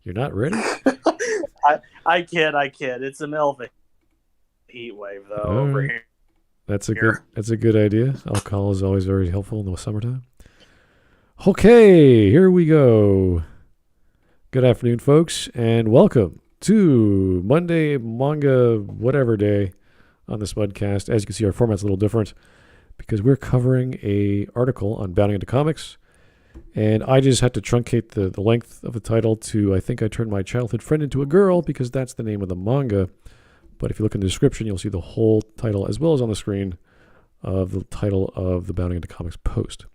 You're not ready? I kid. It's a middle of a heat wave though over here. That's a good idea. Alcohol is always very helpful in the summertime. Okay, here we go. Good afternoon, folks, and welcome to Monday Manga whatever day on the Smudcast. As you can see, our format's a little different because we're covering a article on bounding into comics, and I just had to truncate the length of the title to I think I turned my childhood friend into a girl because that's the name of the manga. But if you look in the description, you'll see the whole title as well as on the screen of the title of the Bounding into Comics post.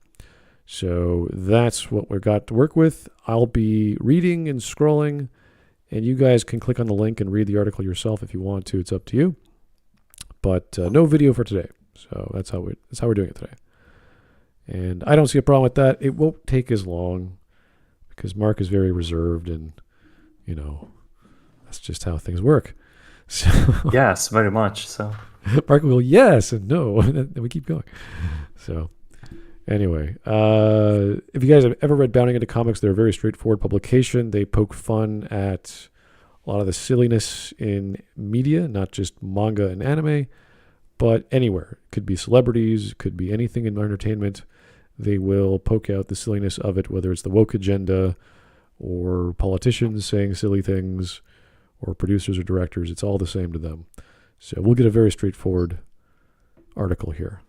So that's what we've got to work with. I'll be reading and scrolling, and you guys can click on the link and read the article yourself if you want to. It's up to you. But no video for today. So that's how we're doing it today. And I don't see a problem with that. It won't take as long because Mark is very reserved, and that's just how things work. So yes, very much so. Mark will go yes and no, and then we keep going. So anyway, if you guys have ever read Bounding into Comics, they're a very straightforward publication. They poke fun at a lot of the silliness in media, not just manga and anime, but anywhere. It could be celebrities, it could be anything in entertainment. They will poke out the silliness of it, whether it's the woke agenda or politicians saying silly things or producers or directors. It's all the same to them. So we'll get a very straightforward article here.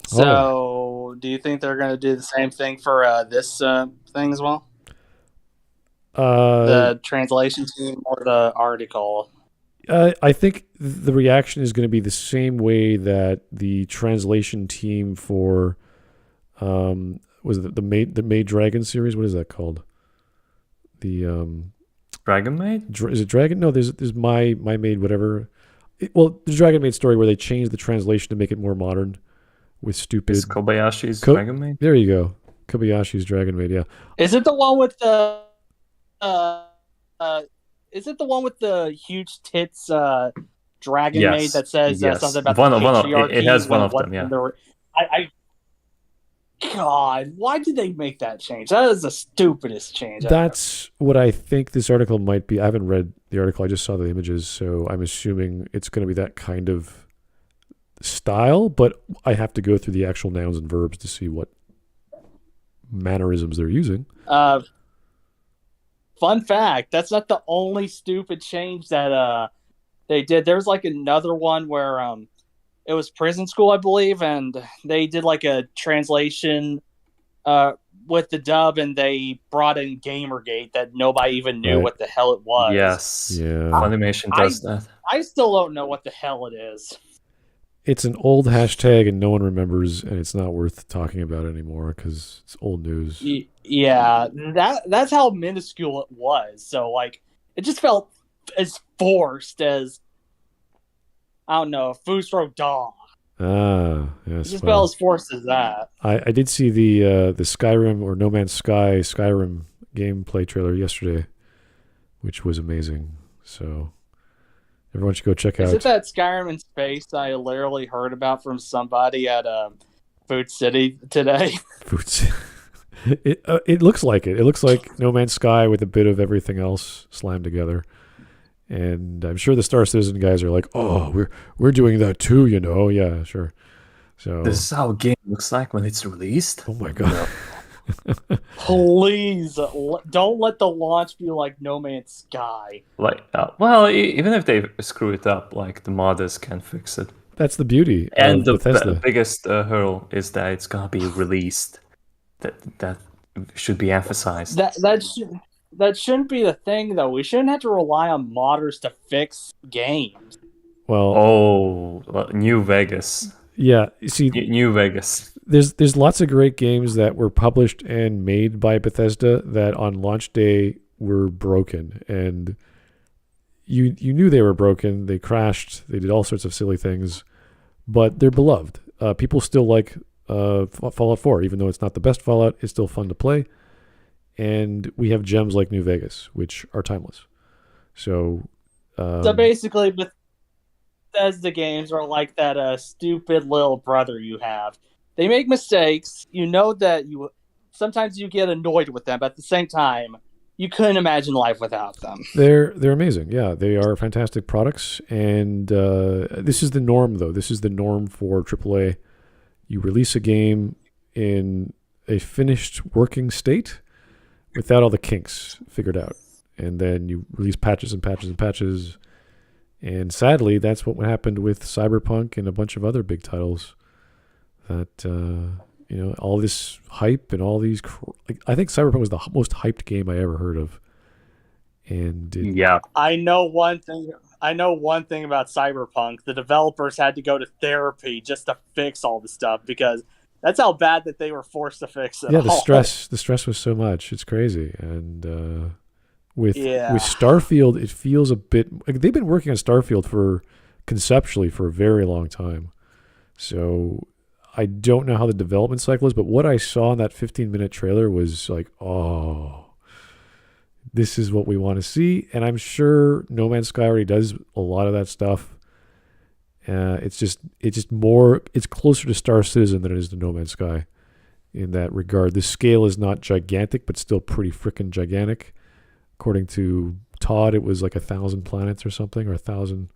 So, do you think they're going to do the same thing for this thing as well? The translation team or the article? I think the reaction is going to be the same way that the translation team for was it the Maid Dragon series? What is that called? The Dragon Maid? Is it Dragon? No, there's my Maid whatever. The Dragon Maid story where they changed the translation to make it more modern with stupid. It's Kobayashi's Dragon Maid. There you go, Kobayashi's Dragon Maid. Yeah. Is it the one with the? Is it the one with the huge tits Dragon Maid that says something about patriarchy? It has one of them. Yeah. God, why did they make that change? That is the stupidest change. That's what I think this article might be. I haven't read the article. I just saw the images, so I'm assuming it's going to be that kind of style, but I have to go through the actual nouns and verbs to see what mannerisms they're using. Fun fact, that's not the only stupid change that they did. There's like another one where it was Prison School, I believe, and they did like a translation with the dub, and they brought in Gamergate that nobody even knew what the hell it was. Yes. Yeah. Funimation does that. I still don't know what the hell it is. It's an old hashtag and no one remembers, and it's not worth talking about anymore because it's old news. Yeah, that's how minuscule it was. So like, it just felt as forced as, I don't know, Fusro Dawn. Ah, yes. It just felt as forced as that. I did see the Skyrim or No Man's Sky Skyrim gameplay trailer yesterday, which was amazing. So everyone should go check out. Is it that Skyrim in space I literally heard about from somebody at Food City today? Food City. It looks like it. It looks like No Man's Sky with a bit of everything else slammed together. And I'm sure the Star Citizen guys are like, "Oh, we're doing that too, Yeah, sure." So this is how a game looks like when it's released. Oh my god! Please don't let the launch be like No Man's Sky. Like, even if they screw it up, like the modders can fix it. That's the beauty. And the biggest hurdle is that it's gonna be released. That should be emphasized. That shouldn't be the thing, though. We shouldn't have to rely on modders to fix games. Well, New Vegas. Yeah, you see, New Vegas. There's lots of great games that were published and made by Bethesda that on launch day were broken, and you knew they were broken. They crashed. They did all sorts of silly things, but they're beloved. People still like Fallout 4, even though it's not the best Fallout. It's still fun to play. And we have gems like New Vegas, which are timeless. So basically, Bethesda games are like that stupid little brother you have. They make mistakes. You know that sometimes you get annoyed with them, but at the same time, you couldn't imagine life without them. They're amazing. Yeah, they are fantastic products, and this is the norm, though. This is the norm for AAA. You release a game in a finished working state without all the kinks figured out, and then you release patches and patches and patches. And sadly, that's what happened with Cyberpunk and a bunch of other big titles. That all this hype and all these. I think Cyberpunk was the most hyped game I ever heard of. And yeah, I know one thing about Cyberpunk. The developers had to go to therapy just to fix all the stuff because that's how bad that they were forced to fix it. Yeah, the stress was so much. It's crazy. And with Starfield, it feels a bit like they've been working on Starfield conceptually for a very long time. So I don't know how the development cycle is, but what I saw in that 15-minute trailer was like, oh, this is what we want to see. And I'm sure No Man's Sky already does a lot of that stuff. It's closer to Star Citizen than it is to No Man's Sky in that regard. The scale is not gigantic, but still pretty freaking gigantic. According to Todd, it was like 1,000 planets or something, or 1,000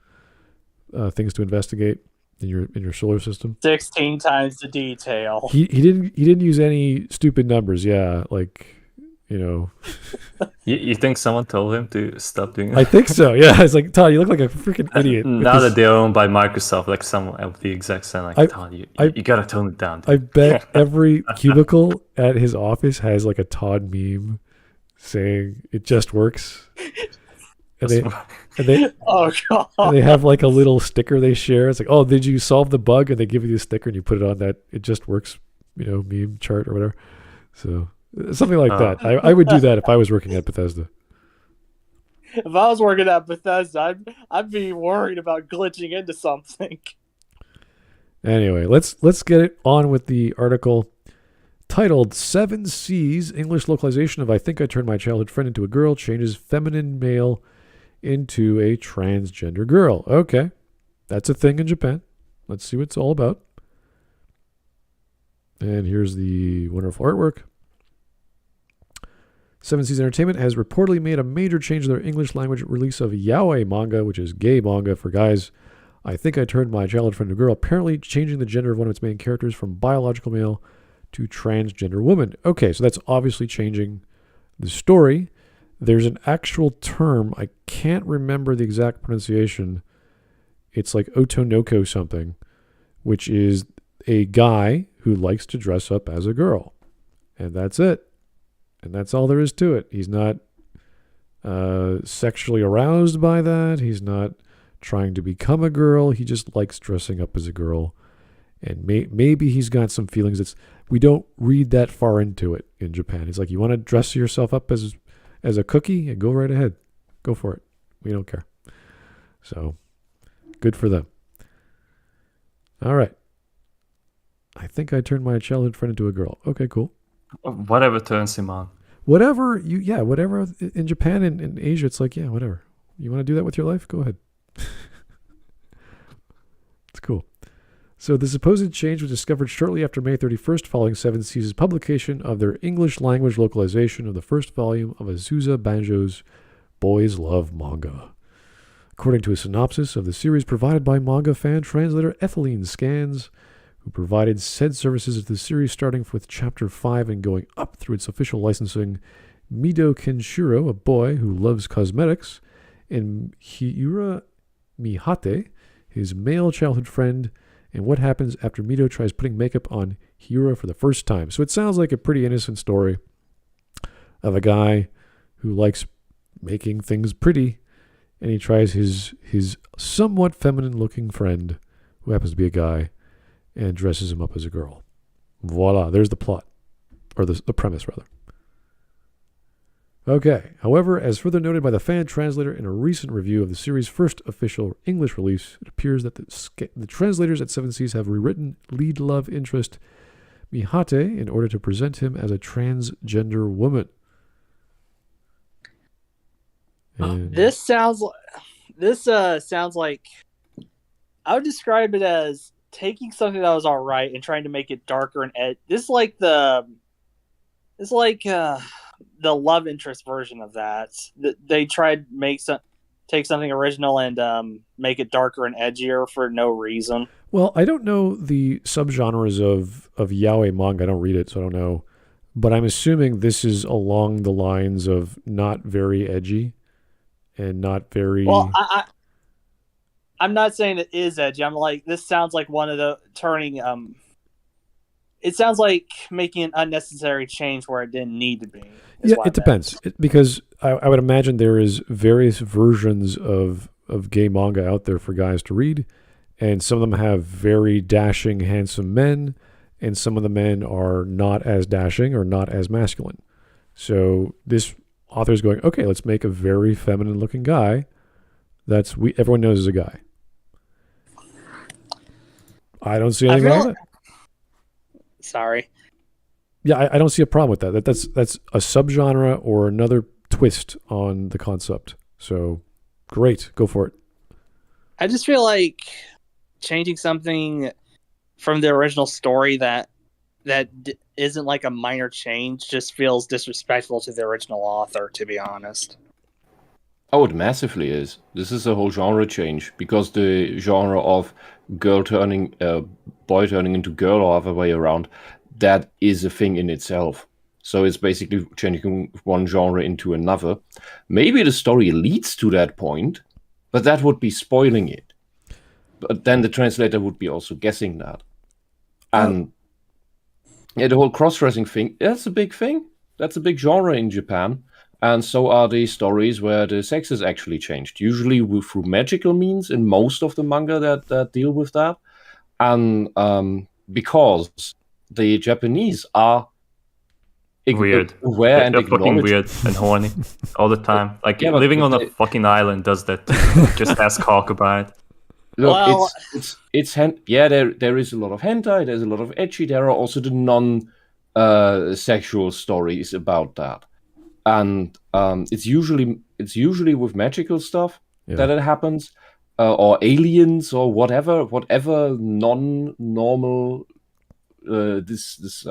things to investigate in your solar system. 16 times the detail. He didn't use any stupid numbers. Yeah, like You think someone told him to stop doing that? I think so. Yeah, it's like, Todd, you look like a freaking idiot. Now that they're owned by Microsoft, like someone of the execs saying, like, Todd, you gotta tone it down. I bet every cubicle at his office has like a Todd meme saying it just works. And they oh god. And they have like a little sticker they share. It's like, oh, did you solve the bug? And they give you the sticker and you put it on that it just works, meme chart or whatever. So something like that. I would do that if I was working at Bethesda. If I was working at Bethesda, I'd be worried about glitching into something. Anyway, let's get it on with the article titled 7 C's English localization of I Think I Turned My Childhood Friend Into a Girl changes feminine male into a transgender girl. Okay. That's a thing in Japan. Let's see what it's all about. And here's the wonderful artwork. 7 Seas Entertainment has reportedly made a major change to their English language release of yaoi manga, which is gay manga for guys. I Think I Turned My Childhood Friend Into a Girl, apparently changing the gender of one of its main characters from biological male to transgender woman. Okay, so that's obviously changing the story. There's an actual term. I can't remember the exact pronunciation. It's like otonoko something, which is a guy who likes to dress up as a girl. And that's it. And that's all there is to it. He's not sexually aroused by that. He's not trying to become a girl. He just likes dressing up as a girl. And maybe he's got some feelings. We don't read that far into it in Japan. He's like, you want to dress yourself up as a cookie? And go right ahead. Go for it. We don't care. So, good for them. All right. I think I turned my childhood friend into a girl. Okay, cool. Whatever turns him on. Whatever in Japan and in Asia, it's like, yeah, whatever. You want to do that with your life? Go ahead. It's cool. So the supposed change was discovered shortly after May 31st following 7 Seas' publication of their English language localization of the first volume of Azusa Banjo's Boys Love Manga. According to a synopsis of the series provided by manga fan translator Ethylene Scans, who provided said services to the series starting with Chapter 5 and going up through its official licensing, Mido Kenshiro, a boy who loves cosmetics, and Hiura Mihate, his male childhood friend, and what happens after Mido tries putting makeup on Hiura for the first time. So it sounds like a pretty innocent story of a guy who likes making things pretty, and he tries his somewhat feminine-looking friend, who happens to be a guy, and dresses him up as a girl. Voila, there's the plot. Or the premise, rather. Okay, however, as further noted by the fan translator in a recent review of the series' first official English release, it appears that the translators at 7 Seas have rewritten lead love interest Mihate in order to present him as a transgender woman. And This sounds like I would describe it as taking something that was all right and trying to make it darker and this is like love interest version of that. They tried take something original and make it darker and edgier for no reason. Well, I don't know the subgenres of yaoi manga. I don't read it, so I don't know. But I'm assuming this is along the lines of not very edgy and not very... Well, I'm not saying it is edgy. I'm like, this sounds like one of the turning... it sounds like making an unnecessary change where it didn't need to be. Yeah, it depends. Because I would imagine there is various versions of gay manga out there for guys to read. And some of them have very dashing, handsome men. And some of the men are not as dashing or not as masculine. So this author's going, okay, let's make a very feminine looking guy everyone knows is a guy. I don't see anything wrong with it. Sorry. Yeah, I don't see a problem with that. That's a subgenre or another twist on the concept. So great, go for it. I just feel like changing something from the original story that isn't like a minor change just feels disrespectful to the original author, to be honest. Oh, it massively is. This is a whole genre change because the genre of boy turning into girl or other way around, that is a thing in itself. So it's basically changing one genre into another. Maybe the story leads to that point, but that would be spoiling it. But then the translator would be also guessing that. And yeah, the whole cross-dressing thing, that's a big thing. That's a big genre in Japan. And so are the stories where the sex is actually changed. Usually through magical means in most of the manga that deal with that. And because the Japanese are weird. Aware and they're fucking acknowledge... weird and horny all the time. Like, yeah, living on a fucking island does that too. Just ask Hawk about it. Look, Well, there is a lot of hentai, there's a lot of ecchi, there are also the non-sexual stories about that. And it's usually with magical stuff that it happens, or aliens or whatever non-normal this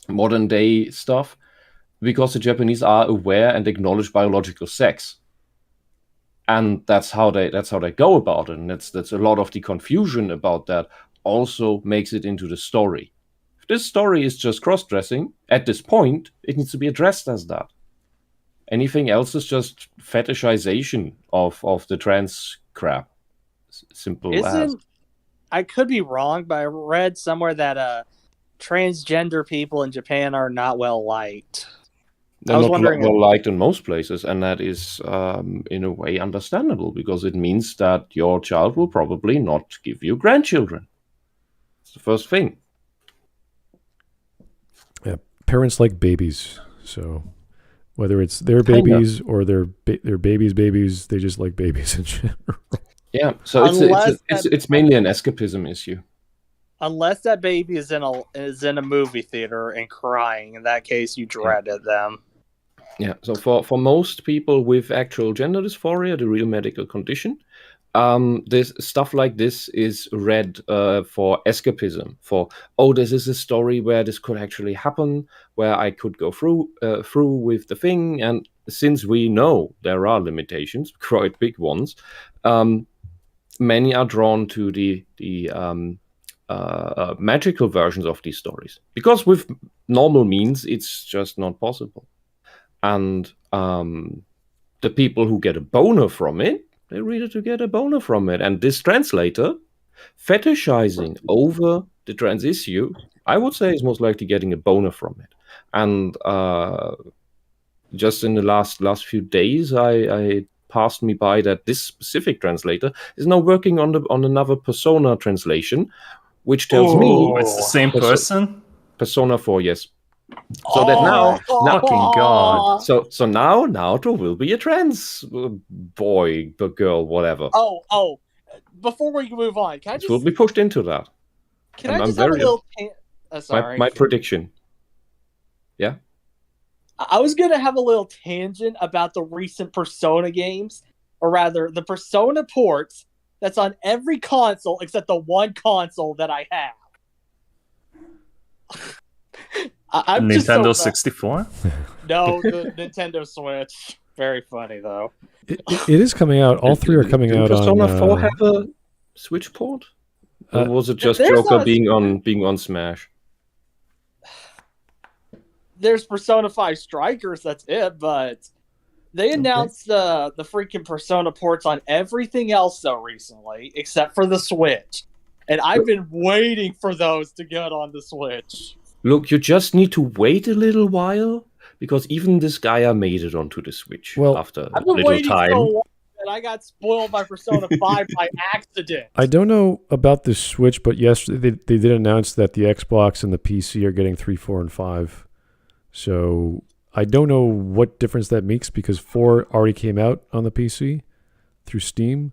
modern day stuff, because the Japanese are aware and acknowledge biological sex. And that's how they go about it, and that's a lot of the confusion about that also makes it into the story. If this story is just cross-dressing, at this point, it needs to be addressed as that. Anything else is just fetishization of the trans crap. Simple as. I could be wrong, but I read somewhere that transgender people in Japan are not well liked. They're not well liked in most places, and that is, in a way, understandable, because it means that your child will probably not give you grandchildren. It's the first thing. Yeah, parents like babies, so whether it's their babies or their babies, they just like babies in general. Yeah, so it's mainly an escapism issue. Unless that baby is in a movie theater and crying, in that case, you dreaded them. Yeah, so for most people with actual gender dysphoria, the real medical condition, this stuff like this is read for escapism. For, this is a story where this could actually happen, where I could go through with the thing. And since we know there are limitations, quite big ones, many are drawn to the magical versions of these stories, because with normal means it's just not possible. And the people who get a boner from it, they read it to get a boner from it. And this translator, fetishizing over the trans issue, I would say is most likely getting a boner from it. And just in the last few days, I passed me by that this specific translator is now working on another Persona translation, which tells me it's the same person. Persona 4, yes. So that now, fucking god. So now there will be a trans boy, girl, whatever. Oh! Before we move on, can I just? It will be pushed into that. Can I just have a little? Sorry. My prediction. Yeah. I was gonna have a little tangent about the recent Persona games, or rather, the Persona ports that's on every console except the one console that I have. I'm just so Nintendo mad. 64? No, the Nintendo Switch. Very funny though. It is coming out. All three are coming out Persona on. 4 have a Switch port? Or was it just there's Joker not a- being on Smash? There's Persona 5 Strikers, that's it, but they announced the freaking Persona ports on everything else though recently, except for the Switch. And I've been waiting for those to get on the Switch. Look, you just need to wait a little while, because even this Gaia made it onto the Switch Well, after a I've been little waiting time. so long that I got spoiled by Persona 5 by accident. I don't know about the Switch, but yesterday they did announce that the Xbox and the PC are getting 3, 4, and 5. So I don't know what difference that makes because 4 already came out on the PC through Steam.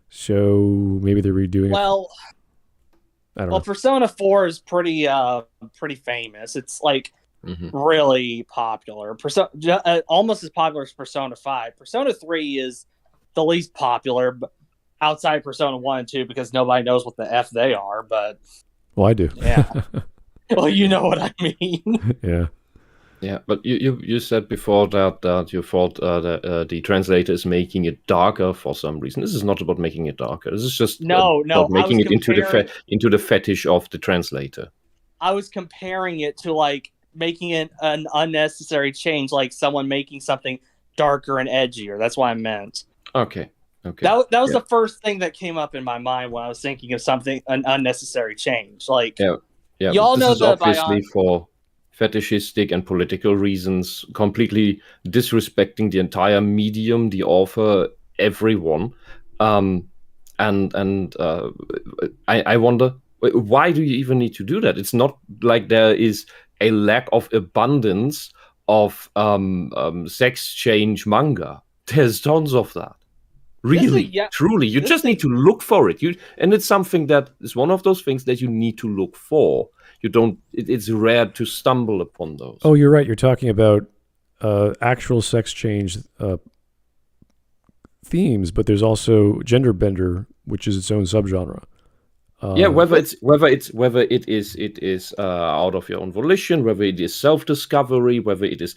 So maybe they're redoing it. Well, I don't well, know. Persona 4 is pretty famous. It's like really popular. Almost as popular as Persona 5. Persona 3 is the least popular, but outside Persona 1 and 2 because nobody knows what the F they are. But Well, I do. yeah, well, you know what I mean. Yeah. Yeah, but you said before that you thought that the translator is making it darker for some reason. This is not about making it darker. This is just No, about making I was it into the fetish of the translator. I was comparing it to like making it an unnecessary change, like someone making something darker and edgier. That's what I meant. Okay. That was the first thing that came up in my mind when I was thinking of an unnecessary change. Like, Yeah, y'all this know is the obviously for fetishistic and political reasons, completely disrespecting the entire medium, the author, everyone. I wonder, why do you even need to do that? It's not like there is a lack of abundance of sex change manga. There's tons of that. Really, truly. You just need to look for it. And it's something that is one of those things that you need to look for. You don't. It's rare to stumble upon those. Oh, you're right. You're talking about actual sex change themes, but there's also gender bender, which is its own subgenre. Whether it is out of your own volition, whether it is self-discovery, whether it is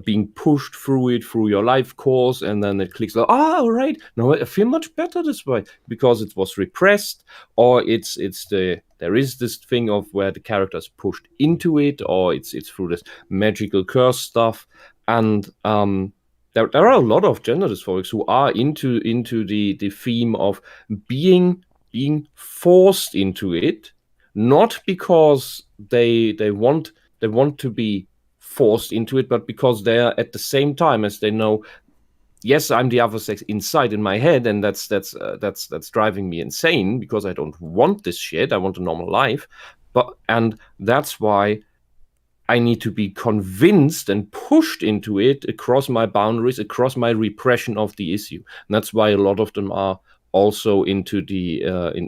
being pushed through your life course, and then it clicks like, all right, no, I feel much better this way because it was repressed, or there is this thing of where the character is pushed into it, or it's through this magical curse stuff, and there are a lot of gender dysphorics who are into the theme of being forced into it, not because they want to be forced into it, but because they are at the same time as they know, yes, I'm the other sex inside in my head, and that's driving me insane because I don't want this shit. I want a normal life, and that's why I need to be convinced and pushed into it across my boundaries, across my repression of the issue. And that's why a lot of them are also into the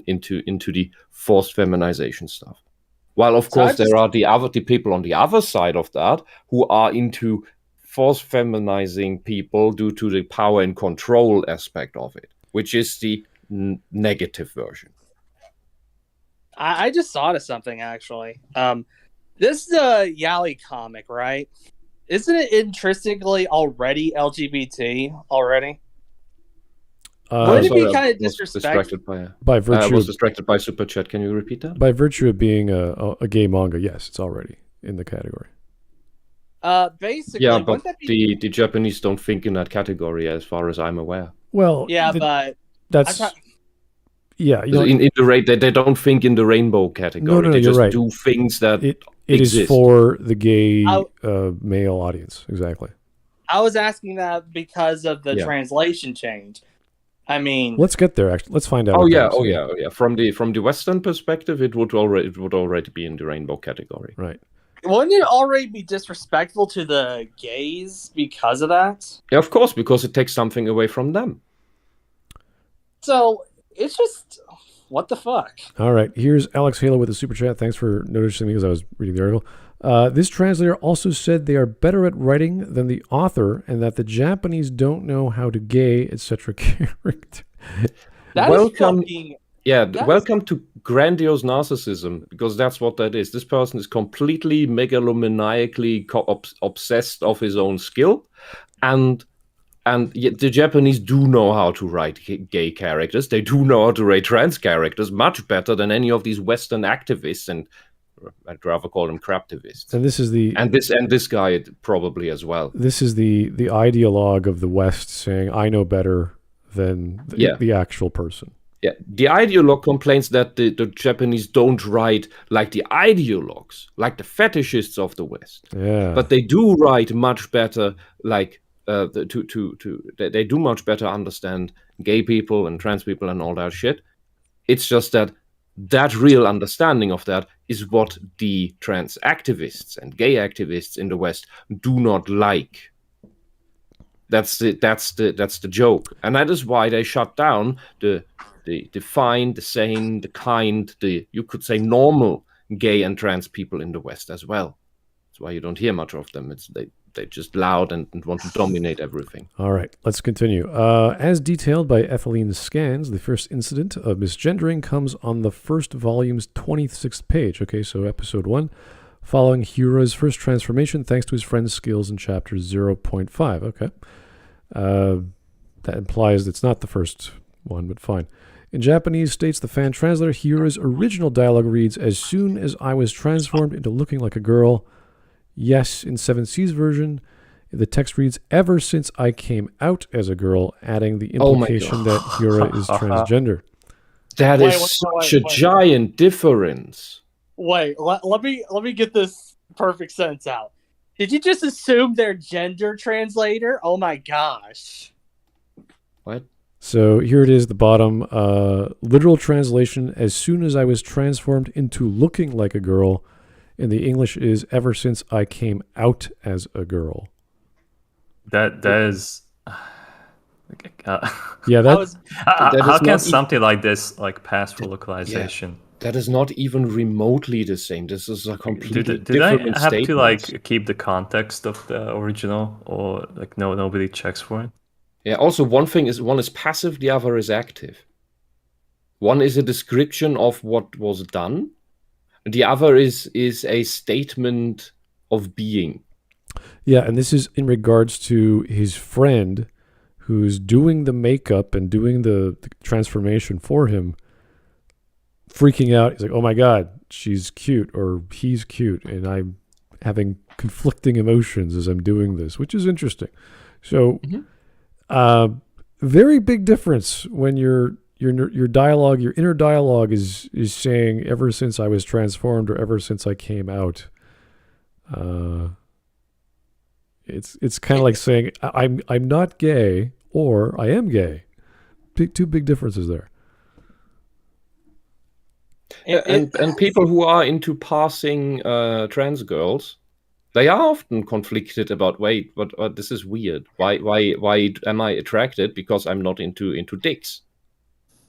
into the forced feminization stuff. While of course there are the people on the other side of that who are into forced feminizing people due to the power and control aspect of it, which is the negative version. I just thought of something actually. This is a Yali comic, right? Isn't it intrinsically already LGBT already? Wouldn't it be kind of disrespectful? By virtue, I was distracted by Super Chat. Can you repeat that? By virtue of being a gay manga, yes, it's already in the category. Basically, yeah, but the Japanese don't think in that category, as far as I'm aware. Well, yeah, but that's yeah. In the rate they don't think in the rainbow category. No, they just right. do things that it exist. is for the gay male audience. Exactly. I was asking that because of the translation change. I mean, let's get there. Actually, let's find out. Oh yeah. From the Western perspective, it would already be in the rainbow category. Right. Wouldn't it already be disrespectful to the gays because of that? Yeah, of course, because it takes something away from them. So it's just what the fuck. All right, here's Alex Halo with a super chat. Thanks for noticing me because I was reading the article. This translator also said they are better at writing than the author, and that the Japanese don't know how to gay, etc. character. Welcome to grandiose narcissism, because that's what that is. This person is completely megalomaniacally obsessed of his own skill, and yet the Japanese do know how to write gay characters. They do know how to write trans characters much better than any of these Western activists, and I'd rather call them craptivists. And this is this guy probably as well. This is the ideologue of the West saying, "I know better than the actual person." Yeah, the ideologue complains that the Japanese don't write like the ideologues, like the fetishists of the West. Yeah, but they do write much better, like they do much better understand gay people and trans people and all that shit. It's just that real understanding of that is what the trans activists and gay activists in the West do not like. That's the joke, and that is why they shut down the fine, the sane, the kind, you could say normal gay and trans people in the West as well. That's why you don't hear much of them. They're just loud and want to dominate everything. All right, let's continue. As detailed by Ethylene's scans, the first incident of misgendering comes on the first volume's 26th page. Okay, so episode 1, following Hira's first transformation thanks to his friend's skills in chapter 0.5. Okay. That implies it's not the first one, but fine. In Japanese, states the fan translator, Hira's original dialogue reads, "As soon as I was transformed into looking like a girl." Yes, in 7C's version, the text reads, "Ever since I came out as a girl," adding the implication that Hira is transgender. That is such a giant difference. Wait, let me get this perfect sense out. Did you just assume they're gender translator? Oh my gosh. What? So here it is, the bottom. Literal translation, "As soon as I was transformed into looking like a girl." In the English is, "Ever since I came out as a girl." That is. Yeah, how can something like this pass for localization? Yeah, that is not even remotely the same. This is a completely did different I have statement. to keep the context of the original, or nobody checks for it? Yeah. Also, one is passive, the other is active. One is a description of what was done. The other is a statement of being. Yeah, and this is in regards to his friend who's doing the makeup and doing the transformation for him, freaking out. He's like, "Oh my God, she's cute," or "He's cute," and I'm having conflicting emotions as I'm doing this, which is interesting. So, very big difference when your dialogue, your inner dialogue is saying, "Ever since I was transformed," or "Ever since I came out." It's kind of like saying, I'm not gay," or "I am gay." Two big differences there. And people who are into passing trans girls, they are often conflicted about, wait, but this is weird. Why am I attracted? Because I'm not into dicks.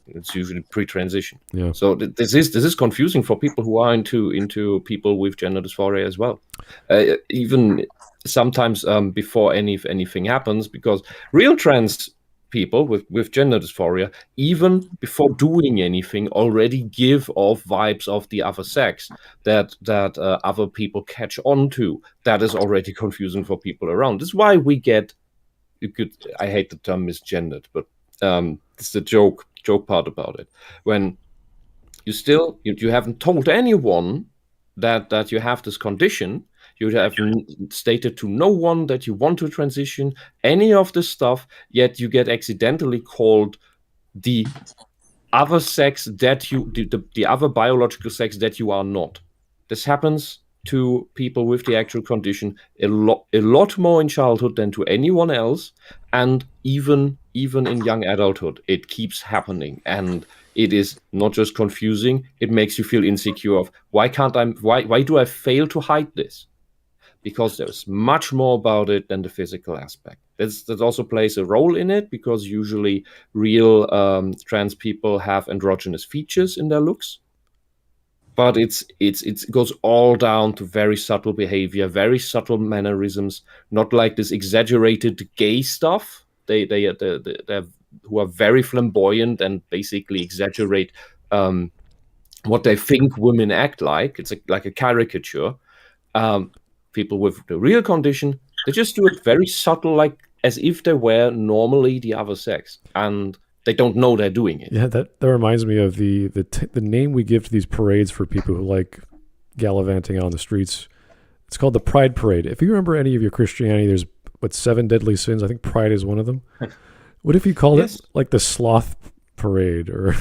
It's usually pre-transition. Yeah. So this is confusing for people who are into people with gender dysphoria as well. Even sometimes before anything happens, because real trans people with gender dysphoria, even before doing anything, already give off vibes of the other sex that other people catch on to. That is already confusing for people around. This is why we get, I hate the term misgendered, but it's the joke part about it. When you haven't told anyone that you have this condition, you haven't stated to no one that you want to transition, any of this stuff, yet you get accidentally called the other sex that the other biological sex that you are not. This happens to people with the actual condition a lot more in childhood than to anyone else, and even in young adulthood it keeps happening, and it is not just confusing, it makes you feel insecure of why do I fail to hide this? Because there's much more about it than the physical aspect. That also plays a role in it, because usually real trans people have androgynous features in their looks. But it goes all down to very subtle behavior, very subtle mannerisms, not like this exaggerated gay stuff. They who are very flamboyant and basically exaggerate what they think women act like. It's like a caricature. People with the real condition, they just do it very subtle, like as if they were normally the other sex, and they don't know they're doing it. Yeah, that reminds me of the name we give to these parades for people who like gallivanting on the streets. It's called the Pride Parade. If you remember any of your Christianity, there's 7 deadly sins. I think pride is one of them. What if you called it like the Sloth Parade or?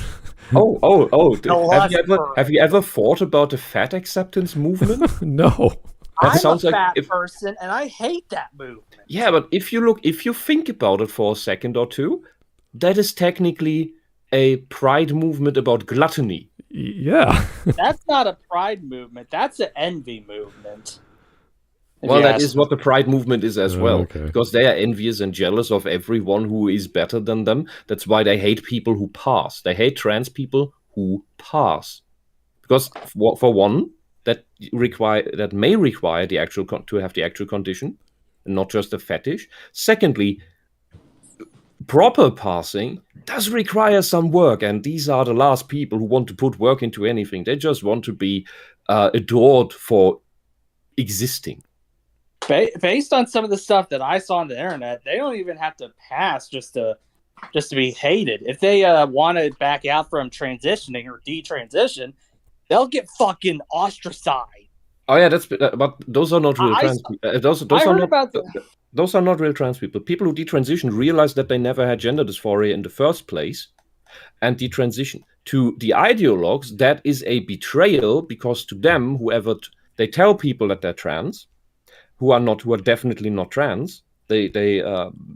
Have you ever thought about the fat acceptance movement? No. I'm a fat person, and I hate that movement. Yeah, but if you think about it for a second or two, that is technically a pride movement about gluttony. Yeah. That's not a pride movement. That's an envy movement. Well, that is what the pride movement is as well, okay. Because they are envious and jealous of everyone who is better than them. That's why they hate people who pass. They hate trans people who pass. Because for one, that may require the actual to have the actual condition, and not just a fetish. Secondly, proper passing does require some work, and these are the last people who want to put work into anything. They just want to be adored for existing. Based on some of the stuff that I saw on the internet, they don't even have to pass just to be hated. If they want to back out from transitioning or detransition, they'll get fucking ostracized. Oh yeah, but those are not real trans people. Those are not real trans people. People who detransition realize that they never had gender dysphoria in the first place, and detransition. To the ideologues, that is a betrayal, because to them, they tell people that they're trans, who are definitely not trans. They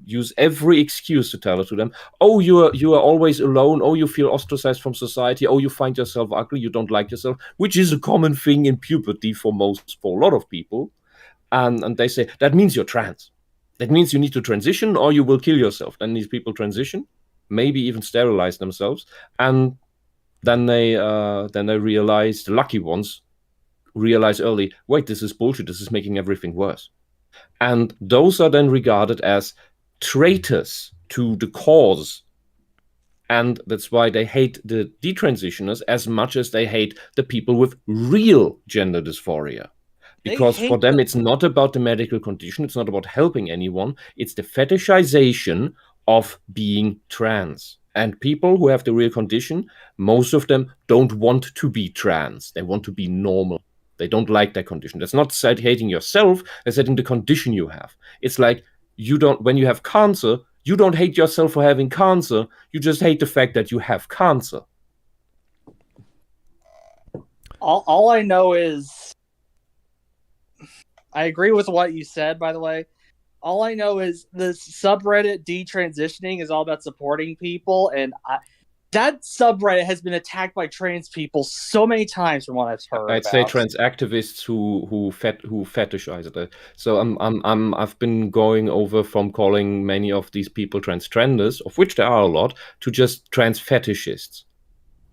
use every excuse to tell it to them. Oh, you are always alone. Oh, you feel ostracized from society. Oh, you find yourself ugly. You don't like yourself, which is a common thing in puberty for a lot of people. And they say that means you're trans. That means you need to transition or you will kill yourself. Then these people transition, maybe even sterilize themselves, and then they realize, the lucky ones realize early, wait, this is bullshit. This is making everything worse. And those are then regarded as traitors to the cause. And that's why they hate the detransitioners as much as they hate the people with real gender dysphoria. Because for them, it's not about the medical condition. It's not about helping anyone. It's the fetishization of being trans. And people who have the real condition, most of them don't want to be trans. They want to be normal. They don't like their condition. That's not hating yourself. That's hating the condition you have. It's like when you have cancer, you don't hate yourself for having cancer. You just hate the fact that you have cancer. All I know is, I agree with what you said, by the way. All I know is the subreddit detransitioning is all about supporting people, and that subreddit has been attacked by trans people so many times from what I've heard. I'd say trans activists who fetishize it. So I've been going over from calling many of these people transgenders, of which there are a lot, to just trans fetishists.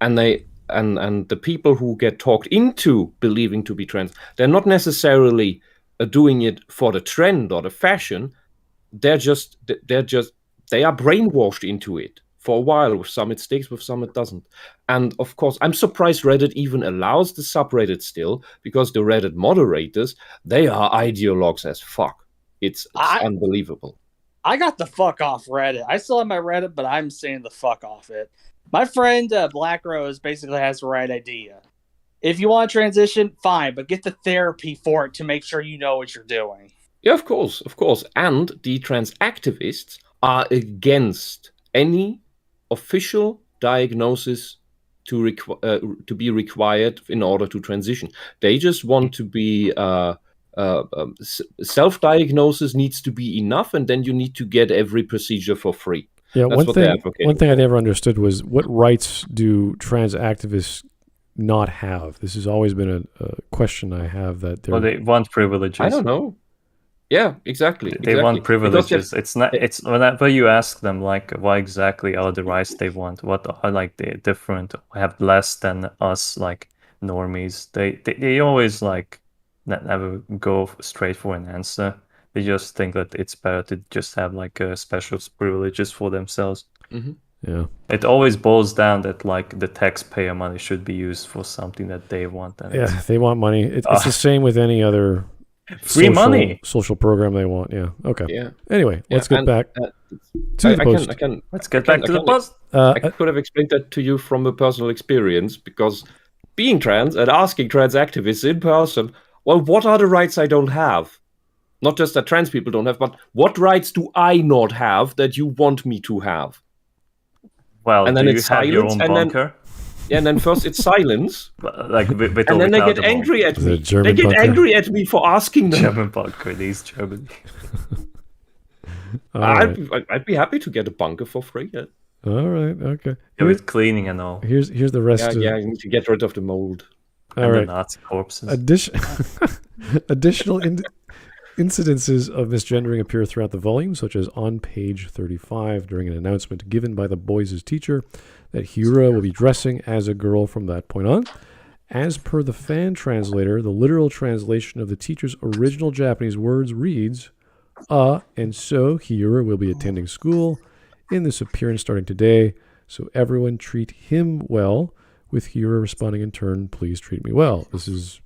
And the people who get talked into believing to be trans, they're not necessarily doing it for the trend or the fashion. They are brainwashed into it. For a while, with some it sticks, with some it doesn't. And of course, I'm surprised Reddit even allows the subreddit still, because the Reddit moderators, they are ideologues as fuck. It's unbelievable. I got the fuck off Reddit. I still have my Reddit, but I'm saying the fuck off it. My friend Black Rose basically has the right idea. If you want to transition, fine, but get the therapy for it to make sure you know what you're doing. Yeah, of course. And the trans activists are against any official diagnosis to be required in order to transition. They just want to be self-diagnosis needs to be enough, and then you need to get every procedure for free. Yeah, one thing I never understood was, what rights do trans activists not have? This has always been a question I have. They want privileges. I don't know. Yeah, exactly. They want privileges. It's whenever you ask them, like, what exactly are the rights they want? What are, like, the different, have less than us, like, normies? They always, like, never go straight for an answer. They just think that it's better to just have, like, special privileges for themselves. Mm-hmm. Yeah. It always boils down that like the taxpayer money should be used for something that they want. And Yeah, they want money. It's the same with any other free money. social program they want. Yeah. Okay. Yeah. Anyway, let's get back to the I post. Let's get back to the post. I could have explained that to you from a personal experience, because being trans and asking trans activists in person, well, what are the rights I don't have? Not just that trans people don't have, but what rights do I not have that you want me to have? Well, and then do you it's have your silence, own and bunker? And then first it's silence, Like with and or then they without get the bomb? angry at Is it a me. German They get bunker? angry at me for asking them. German bunker, these Germany. All right. I'd be happy to get a bunker for free. Yeah, All right. Okay. Yeah, with cleaning and all. Here's the rest of you need to get rid of the mold. all And right. the Nazi corpses. Additional incidences of misgendering appear throughout the volume, such as on page 35 during an announcement given by the boys' teacher that Hira will be dressing as a girl from that point on. As per the fan translator, the literal translation of the teacher's original Japanese words reads, and so Hira will be attending school in this appearance starting today, so everyone treat him well, with Hira responding in turn, please treat me well. This is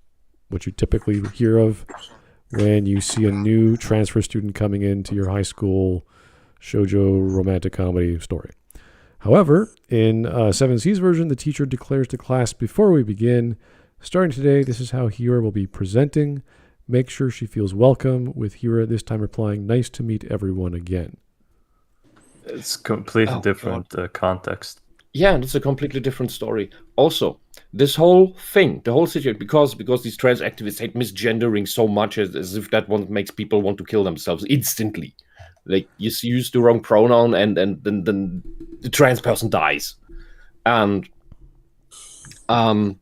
what you typically hear of when you see a new transfer student coming into your high school shoujo romantic comedy story. However, in 7C's version, the teacher declares to class before we begin, starting today, this is how Hira will be presenting. Make sure she feels welcome, with Hira this time replying, nice to meet everyone again. It's completely different context. Yeah, and it's a completely different story. Also, this whole thing, the whole situation, because these trans activists hate misgendering so much as if that one makes people want to kill themselves instantly. Like, you use the wrong pronoun and then the trans person dies. And having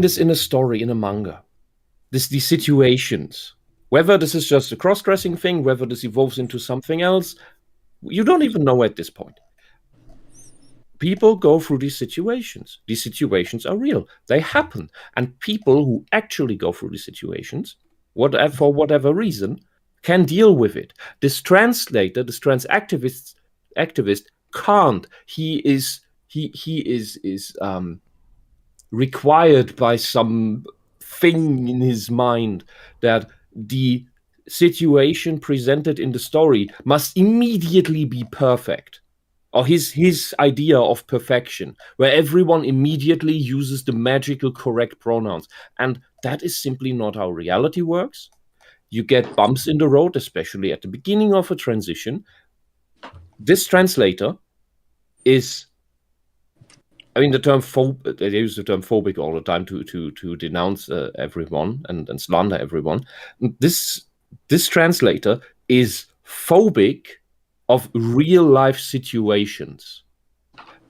this in a story, in a manga, these situations, whether this is just a cross-dressing thing, whether this evolves into something else, you don't even know at this point. People go through these situations. These situations are real. They happen. And people who actually go through these situations, for whatever reason, can deal with it. This translator, this trans activist can't. He is required by some thing in his mind that the situation presented in the story must immediately be perfect. Or his idea of perfection, where everyone immediately uses the magical correct pronouns. And that is simply not how reality works. You get bumps in the road, especially at the beginning of a transition. This translator is, I mean, they use the term phobic all the time to denounce everyone and slander everyone. This translator is phobic of real-life situations,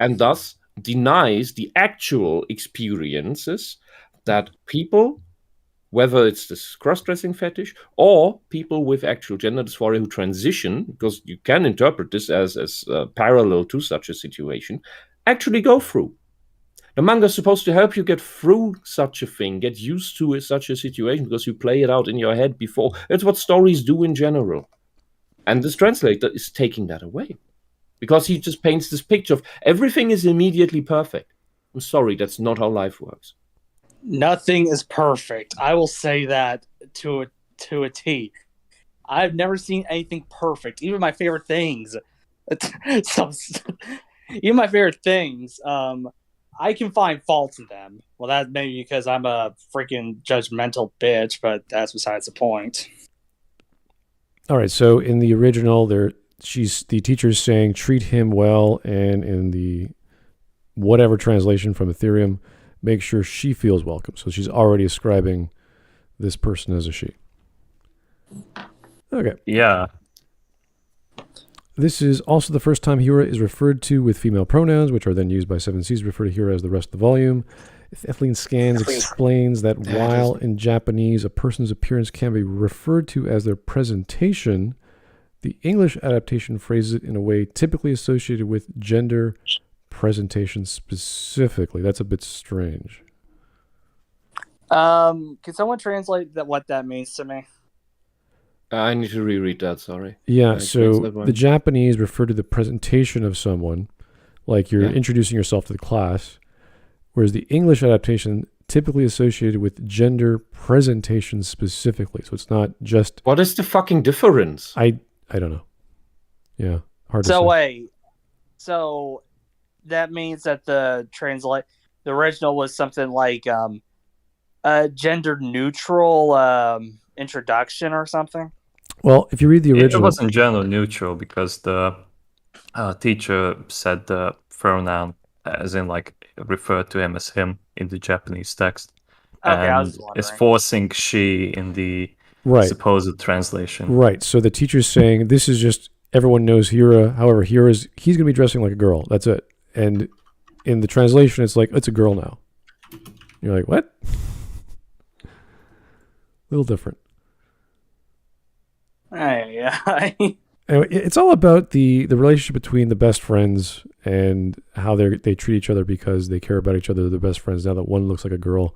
and thus denies the actual experiences that people, whether it's this cross-dressing fetish or people with actual gender dysphoria who transition, because you can interpret this as parallel to such a situation, actually go through. The manga is supposed to help you get through such a thing, get used to such a situation, because you play it out in your head before. It's what stories do in general. And this translator is taking that away, because he just paints this picture of everything is immediately perfect. I'm sorry, that's not how life works. Nothing is perfect. I will say that to a T. I've never seen anything perfect. Even my favorite things. Even my favorite things, I can find faults in them. Well, that may be because I'm a freaking judgmental bitch, but that's besides the point. All right, so in the original, the teacher's saying treat him well, and in the whatever translation from Ethereum, make sure she feels welcome. So she's already ascribing this person as a she. Okay. Yeah. This is also the first time Hira is referred to with female pronouns, which are then used by 7Cs to refer to Hira as the rest of the volume. Ethylene Scans explains that while in Japanese a person's appearance can be referred to as their presentation, the English adaptation phrases it in a way typically associated with gender presentation specifically. That's a bit strange. Can someone translate what that means to me? I need to reread that. Sorry. Yeah, Explains so that one. the Japanese refer to the presentation of someone, like you're Yeah. introducing yourself to the class, whereas the English adaptation typically associated with gender presentation specifically. So it's not just What is the fucking difference? I don't know. Yeah, hard to So say. wait, so that means that the original was something like a gender neutral introduction or something. Well, if you read the It original, wasn't gender neutral because the teacher said the pronoun as in like referred to him as him in the Japanese text, Okay, I was and just is wondering. forcing she in the right, supposed translation. right. So the teacher's saying this is just everyone knows Hira. However, he's going to be dressing like a girl. That's it. And in the translation, it's like it's a girl now. You're like, what? A little different. Yeah. Anyway, it's all about the relationship between the best friends and how they treat each other because they care about each other. They're best friends. Now that one looks like a girl,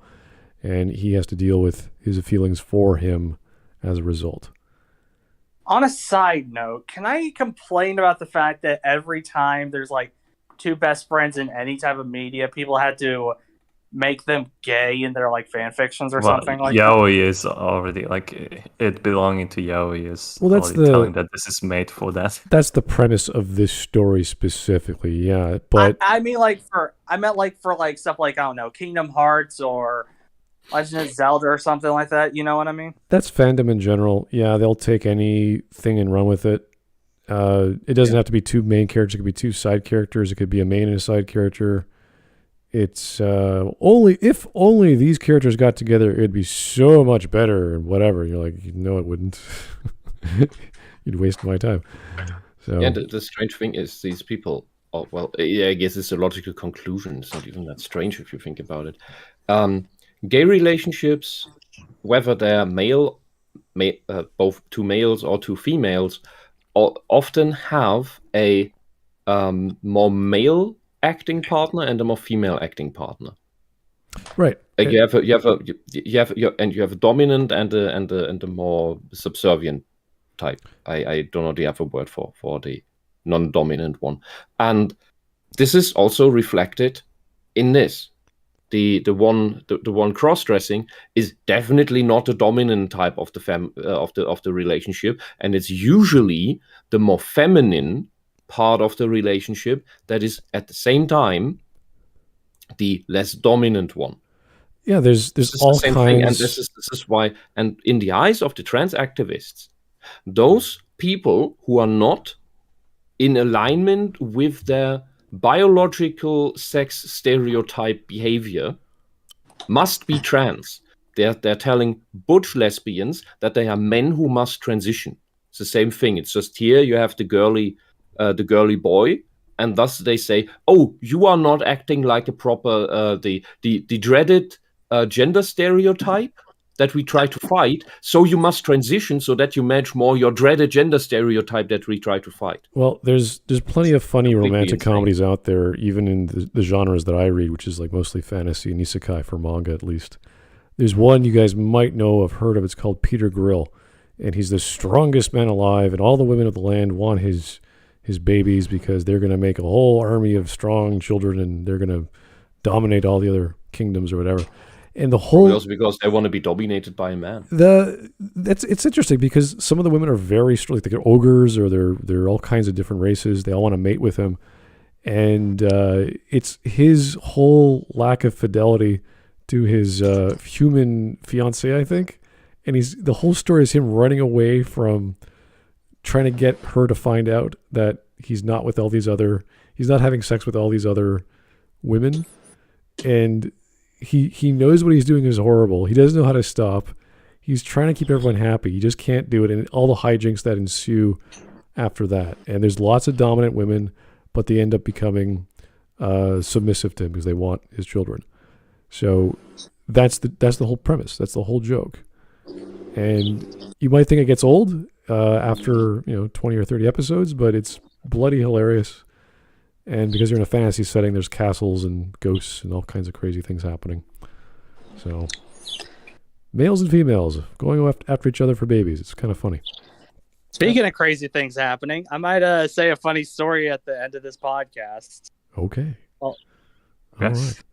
and he has to deal with his feelings for him as a result. On a side note, can I complain about the fact that every time there's like two best friends in any type of media, people had to make them gay in their like fan fictions or something like that? Yaoi is already like it belonging to Yaoi is Well, that's already telling that this is made for that. That's the premise of this story specifically, yeah. But I meant like for stuff like, I don't know, Kingdom Hearts or Legend of Zelda or something like that. You know what I mean? that's fandom in general. Yeah, they'll take anything and run with it. It doesn't have to be two main characters. It could be two side characters. It could be a main and a side character. It's if only these characters got together, it'd be so much better and whatever. You're like, no, it wouldn't. You'd waste my time. So Yeah, the strange thing is these people. Oh well, yeah, I guess it's a logical conclusion. It's not even that strange if you think about it. Gay relationships, whether they're both two males or two females, often have a more male acting partner and a more female acting partner. right. Like you have a dominant and a more subservient type. I don't know the other word for the non-dominant one, and this is also reflected in this. The one cross-dressing is definitely not the dominant type of the relationship, and it's usually the more feminine part of the relationship that is at the same time the less dominant one. Yeah, there's all the same kinds. thing, and this is why. And in the eyes of the trans activists, those people who are not in alignment with their biological sex stereotype behavior must be trans. They're telling butch lesbians that they are men who must transition. It's the same thing. It's just here you have the girly boy, and thus they say, "Oh, you are not acting like a proper the dreaded gender stereotype that we try to fight. So you must transition so that you match more your dreaded gender stereotype that we try to fight." Well, there's plenty of funny Completely romantic insane. comedies out there, even in the genres that I read, which is like mostly fantasy and isekai for manga at least. There's one you guys might know, have heard of. It's called Peter Grill, and he's the strongest man alive, and all the women of the land want his babies because they're going to make a whole army of strong children, and they're going to dominate all the other kingdoms or whatever. And the whole Also because they want to be dominated by a man. it's interesting because some of the women are very strong, like they're ogres or they're all kinds of different races. They all want to mate with him, and it's his whole lack of fidelity to his human fiance, I think. And the whole story is him running away from trying to get her to find out that he's not having sex with all these other women, and he knows what he's doing is horrible. He doesn't know how to stop. He's trying to keep everyone happy. He just can't do it, and all the hijinks that ensue after that. And there's lots of dominant women, but they end up becoming submissive to him because they want his children. So that's the whole premise. That's the whole joke. And you might think it gets old after 20 or 30 episodes, but it's bloody hilarious. And because you're in a fantasy setting, there's castles and ghosts and all kinds of crazy things happening. So, males and females going after each other for babies. It's kind of funny. Speaking of crazy things happening, I might say a funny story at the end of this podcast. Okay. Well, All Yes. right.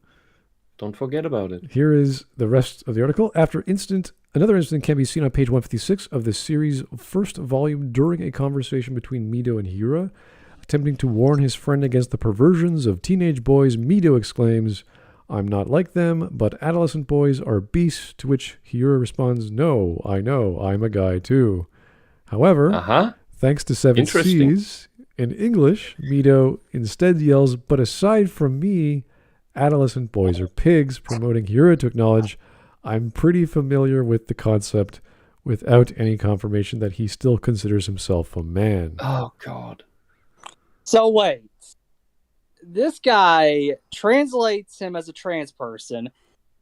Don't forget about it. Here is the rest of the article. Another incident can be seen on page 156 of the series' first volume during a conversation between Mido and Hira. Attempting to warn his friend against the perversions of teenage boys, Mido exclaims, "I'm not like them, but adolescent boys are beasts," to which Hira responds, "No, I know, I'm a guy too." However, Uh-huh. thanks to Seven Interesting. Seas, in English, Mido instead yells, "But aside from me, adolescent boys are pigs," promoting Hira to acknowledge, "I'm pretty familiar with the concept," without any confirmation that he still considers himself a man. Oh, God. So wait, this guy translates him as a trans person,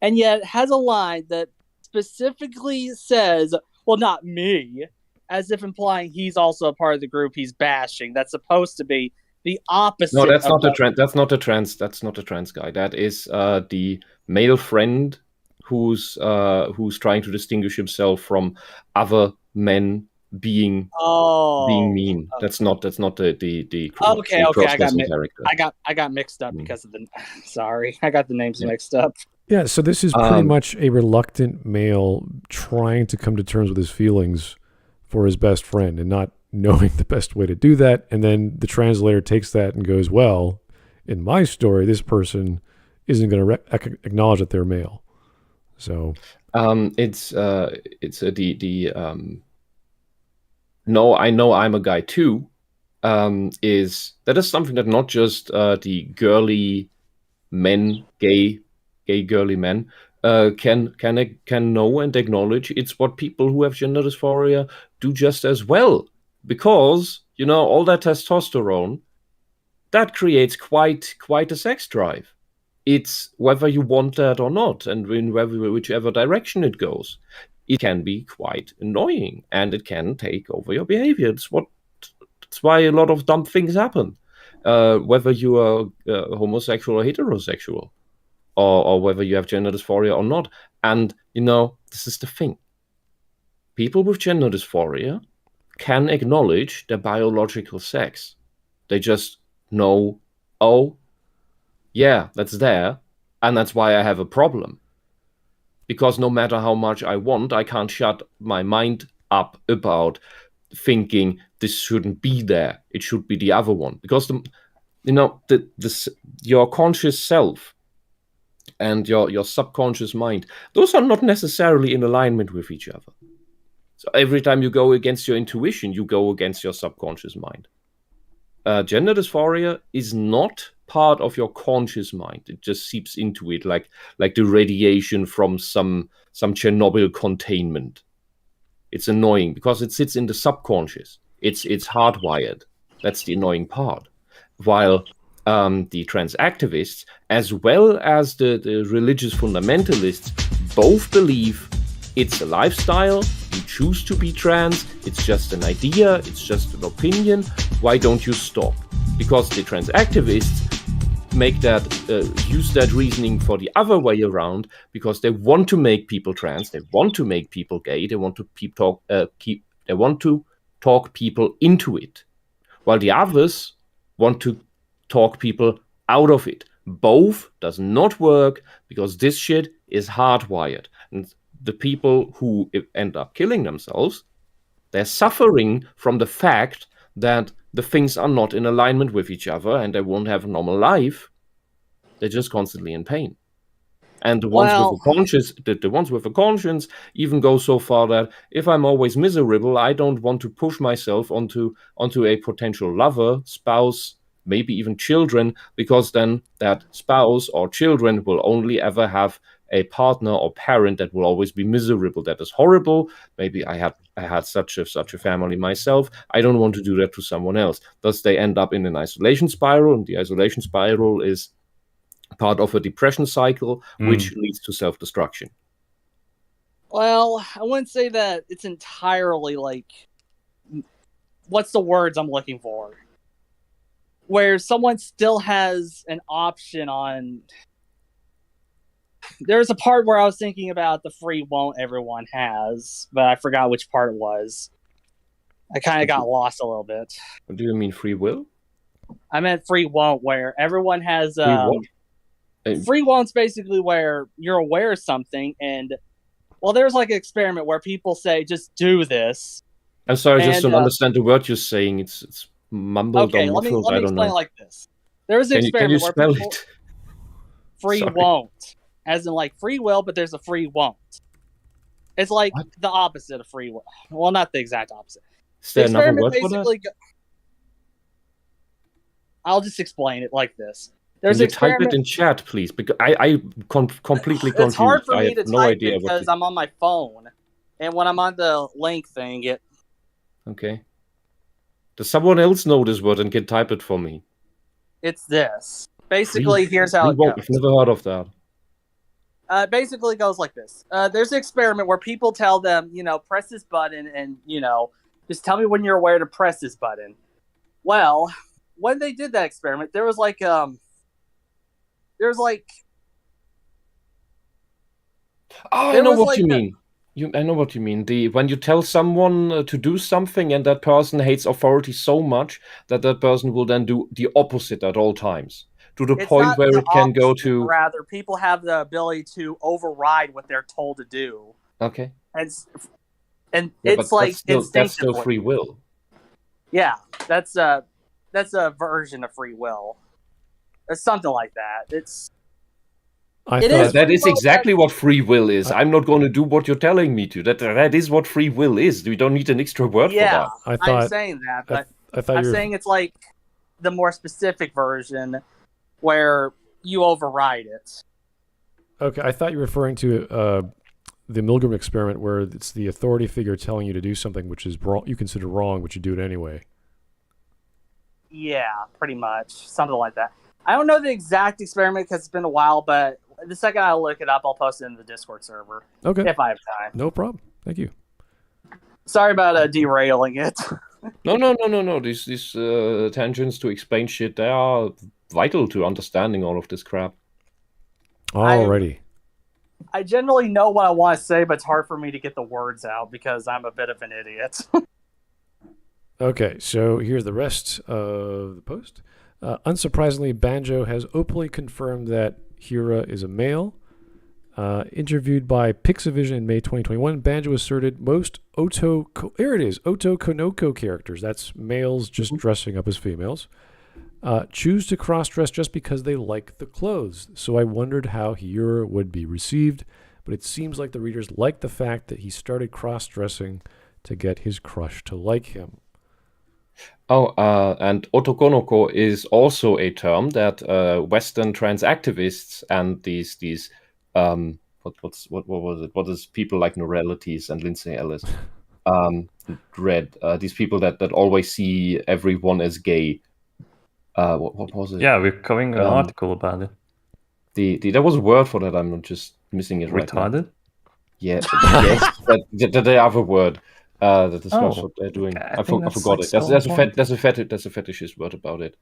and yet has a line that specifically says, "Well, not me," as if implying he's also a part of the group he's bashing. That's supposed to be the opposite. No, that's of not a what- trans. That's not a trans. That's not a trans guy. That is the male friend who's trying to distinguish himself from other men being mean. Oh. That's not the Okay, true okay, cross-dressing character. I got mixed up Mm. because of the. Sorry, I got the names Yeah. mixed up. Yeah, so this is pretty much a reluctant male trying to come to terms with his feelings for his best friend and not knowing the best way to do that. And then the translator takes that and goes, "Well, in my story, this person isn't going to acknowledge that they're male." So It's no, I know I'm a guy too. Is something that not just the girly men, gay girly men, can know and acknowledge. It's what people who have gender dysphoria do just as well, because all that testosterone that creates quite a sex drive. It's whether you want that or not, and in whichever direction it goes, it can be quite annoying, and it can take over your behavior. It's why a lot of dumb things happen, whether you are homosexual or heterosexual, or whether you have gender dysphoria or not. And this is the thing: people with gender dysphoria can acknowledge their biological sex. They just know, oh, yeah, that's there, and that's why I have a problem. Because no matter how much I want, I can't shut my mind up about thinking this shouldn't be there. It should be the other one. Because your conscious self and your subconscious mind, those are not necessarily in alignment with each other. So every time you go against your intuition, you go against your subconscious mind. Gender dysphoria is not part of your conscious mind. It just seeps into it like the radiation from some Chernobyl containment. It's annoying because it sits in the subconscious. It's hardwired. That's the annoying part. While the trans activists, as well as the religious fundamentalists, both believe it's a lifestyle. You choose to be trans. It's just an idea. It's just an opinion. Why don't you stop? Because the trans activists make that use that reasoning for the other way around, because they want to make people trans. They want to make people gay. They want to they want to talk people into it, while the others want to talk people out of it. Both does not work because this shit is hardwired. And the people who end up killing themselves, they're suffering from the fact that the things are not in alignment with each other and they won't have a normal life. They're just constantly in pain. And the ones with a conscience, the ones with a conscience even go so far that if I'm always miserable, I don't want to push myself onto a potential lover, spouse, maybe even children, because then that spouse or children will only ever have a partner or parent that will always be miserable. That is horrible. Maybe I had such a family myself. I don't want to do that to someone else. Thus, they end up in an isolation spiral, and the isolation spiral is part of a depression cycle, which leads to self-destruction. Well, I wouldn't say that it's entirely like, what's the words I'm looking for? Where someone still has an option on. There's a part where I was thinking about the free won't everyone has, but I forgot which part it was. I kind of got lost a little bit. What do you mean free will? I meant free won't, where everyone has what? free won't's basically where you're aware of something, and well, there's like an experiment where people say, "Just do this." I'm sorry, I just And, don't understand the word you're saying. It's mumbled Okay, or let me muffled. I don't explain know. it like this. There was an Can you experiment where spell people it? free Sorry. won't, as in like free will, but there's a free won't. It's like What? the opposite of free will. Well, not the exact opposite. Is The there another experiment word for that? basically. I'll just explain it like this. Can you type it in chat, please? Because I completely confused. It's hard for I me have to no type idea it because what. I'm on my phone, and when I'm on the link thing, it. Okay. Does someone else know this word and can type it for me? It's this. Basically, here's how it Free won't. goes. I've never heard of that. Basically goes like this. There's an experiment where people tell them, press this button and, just tell me when you're aware to press this button. Well, when they did that experiment, there was like, Oh, I know what you mean. I know what you mean. When you tell someone to do something and that person hates authority so much that person will then do the opposite at all times. To the point where it can go to... Rather, people have the ability to override what they're told to do. Okay. And it's like that's still free will. Yeah, that's a version of free will. It's something like that. That is exactly what free will is. I'm not going to do what you're telling me to. That is what free will is. We don't need an extra word for that. I'm saying that, but I'm saying it's like the more specific version where you override it. Okay, I thought you were referring to the Milgram experiment, where it's the authority figure telling you to do something which is wrong, you consider wrong, but you do it anyway. Yeah, pretty much. Something like that. I don't know the exact experiment because it's been a while, but the second I look it up, I'll post it in the Discord server. Okay. If I have time. No problem. Thank you. Sorry about derailing it. No. These tangents to explain shit, they are vital to understanding all of this crap. Alrighty. I generally know what I want to say, but it's hard for me to get the words out because I'm a bit of an idiot. Okay, so here's the rest of the post. Unsurprisingly, Banjo has openly confirmed that Hira is a male. Interviewed by Pixavision in May 2021, Banjo asserted most Oto Konoko characters, that's males just dressing up as females, choose to cross-dress just because they like the clothes. So I wondered how Hira would be received, but it seems like the readers like the fact that he started cross-dressing to get his crush to like him. Oh, and otokonoko is also a term that Western trans activists and these what was it? What is people like Norelities and Lindsay Ellis read? These people that always see everyone as gay. What was it? Yeah, we're covering an article about it. There was a word for that. I'm just missing it right now. Retarded? Yeah, yes, that they have a word. That is not what they're doing. Okay, I forgot it. There's a fetishist word about it.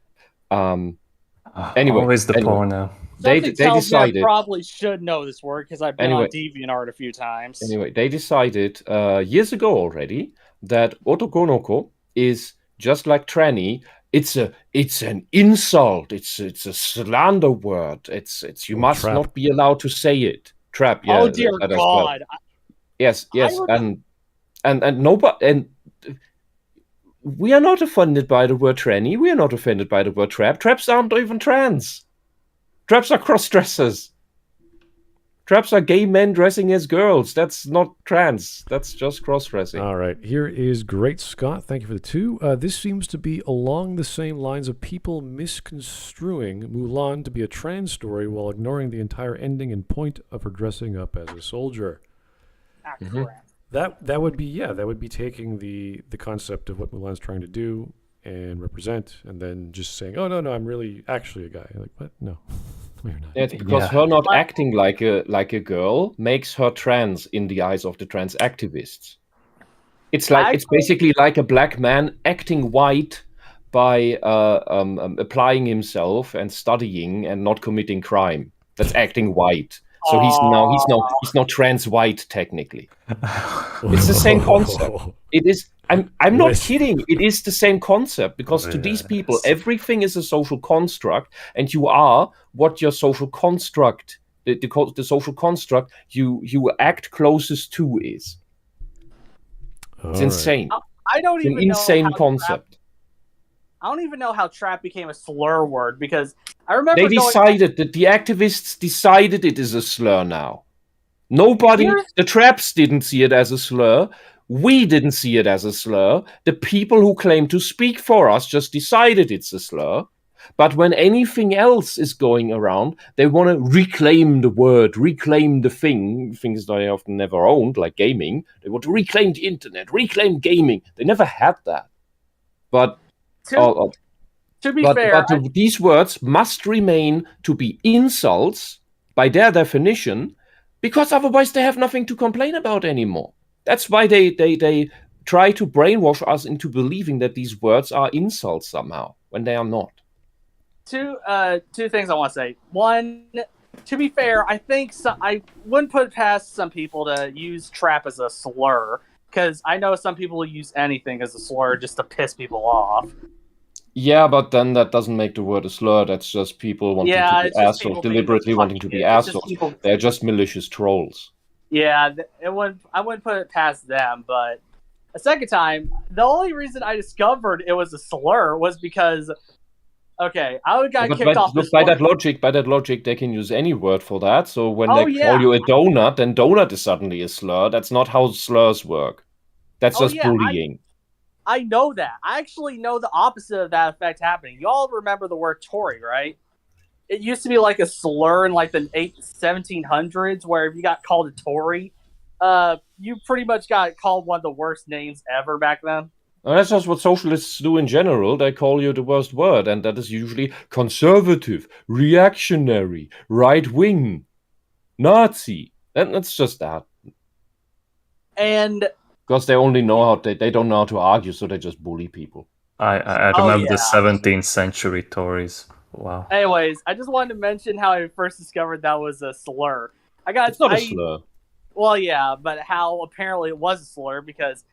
Anyway, always the porno. They decided. I probably should know this word because I've been on DeviantArt a few times. Anyway, they decided years ago already that otokonoko is just like tranny. It's an insult. It's a slander word. It's you must not be allowed to say it. Trap. Yeah. Oh dear God. Well. Yes, and nobody, and we are not offended by the word tranny. We are not offended by the word trap. Traps aren't even trans. Traps are cross-dressers. Traps are gay men dressing as girls. That's not trans. That's just cross-dressing. All right. Here is Great Scott. Thank you for the 2. This seems to be along the same lines of people misconstruing Mulan to be a trans story while ignoring the entire ending and point of her dressing up as a soldier. Correct. That would be taking the concept of what Mulan's trying to do and represent, and then just saying, "Oh no, I'm really actually a guy." Like, what? No, you're not. It's because her not acting like a girl makes her trans in the eyes of the trans activists. It's basically like a black man acting white by applying himself and studying and not committing crime. That's acting white. So he's not trans white technically. It's the same concept. It I'm not Whisp. kidding. It is the same concept because to these people, everything is a social construct, and you are what your social construct, the social construct you act closest to is. It's insane. I don't It's an even know insane how concept. I don't even know how trap became a slur word because I remember They decided that the activists decided it is a slur now. Nobody, the traps didn't see it as a slur. We didn't see it as a slur. The people who claim to speak for us just decided it's a slur. But when anything else is going around, they want to reclaim the word, reclaim the things they often never owned, like gaming. They want to reclaim the internet, reclaim gaming. They never had that. But to be fair, these words must remain to be insults by their definition, because otherwise they have nothing to complain about anymore. That's why they try to brainwash us into believing that these words are insults somehow, when they are not. Two things I want to say. One, to be fair, I think I wouldn't put it past some people to use trap as a slur, because I know some people use anything as a slur just to piss people off. Yeah, but then that doesn't make the word a slur. That's just people wanting to be assholes, deliberately wanting to be assholes. They're just malicious trolls. Yeah, I wouldn't put it past them, but a second time, the only reason I discovered it was a slur was because, okay, I got kicked off. Look, by that logic, they can use any word for that. So when they call you a donut, then donut is suddenly a slur. That's not how slurs work. That's just bullying. I know that. I actually know the opposite of that effect happening. Y'all remember the word Tory, right? It used to be like a slur in like the 1700s, where if you got called a Tory, you pretty much got called one of the worst names ever back then. And that's just what socialists do in general. They call you the worst word, and that is usually conservative, reactionary, right-wing, Nazi. And that's just that. And because they only know how they don't know how to argue, so they just bully people. I remember the 17th century Tories. Wow. Anyways, I just wanted to mention how I first discovered that was a slur. It's not a slur. Well, yeah, but how apparently it was a slur, because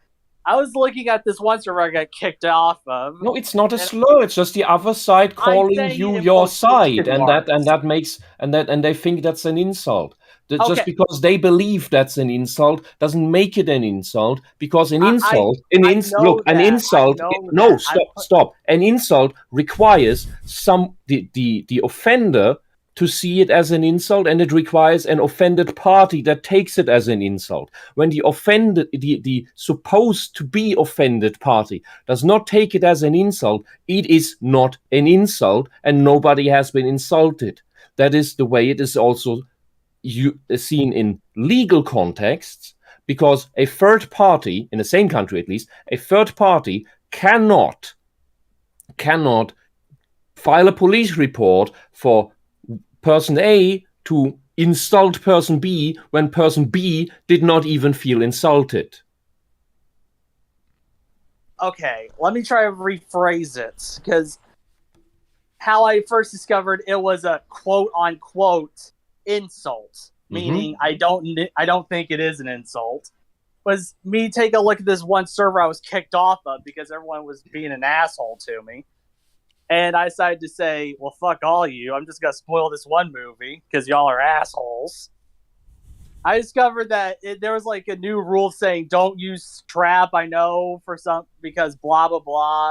I was looking at this one server I got kicked off of. No, it's not a slur. It's just the other side calling you your side, and they think that's an insult. Just because they believe that's an insult doesn't make it an insult, because an insult, stop. An insult requires the offender to see it as an insult, and it requires an offended party that takes it as an insult. When the offended, the supposed to be offended party does not take it as an insult, it is not an insult, and nobody has been insulted. That is the way it is also seen in legal contexts, because a third party, in the same country at least, a third party cannot file a police report for person A to insult person B when person B did not even feel insulted. Okay, let me try to rephrase it, because how I first discovered it was a quote-unquote insult, meaning I don't think it is an insult, was me take a look at this one server I was kicked off of because everyone was being an asshole to me. And I decided to say, well, fuck all you. I'm just going to spoil this one movie because y'all are assholes. I discovered that there was like a new rule saying don't use trap, I know, because blah, blah, blah.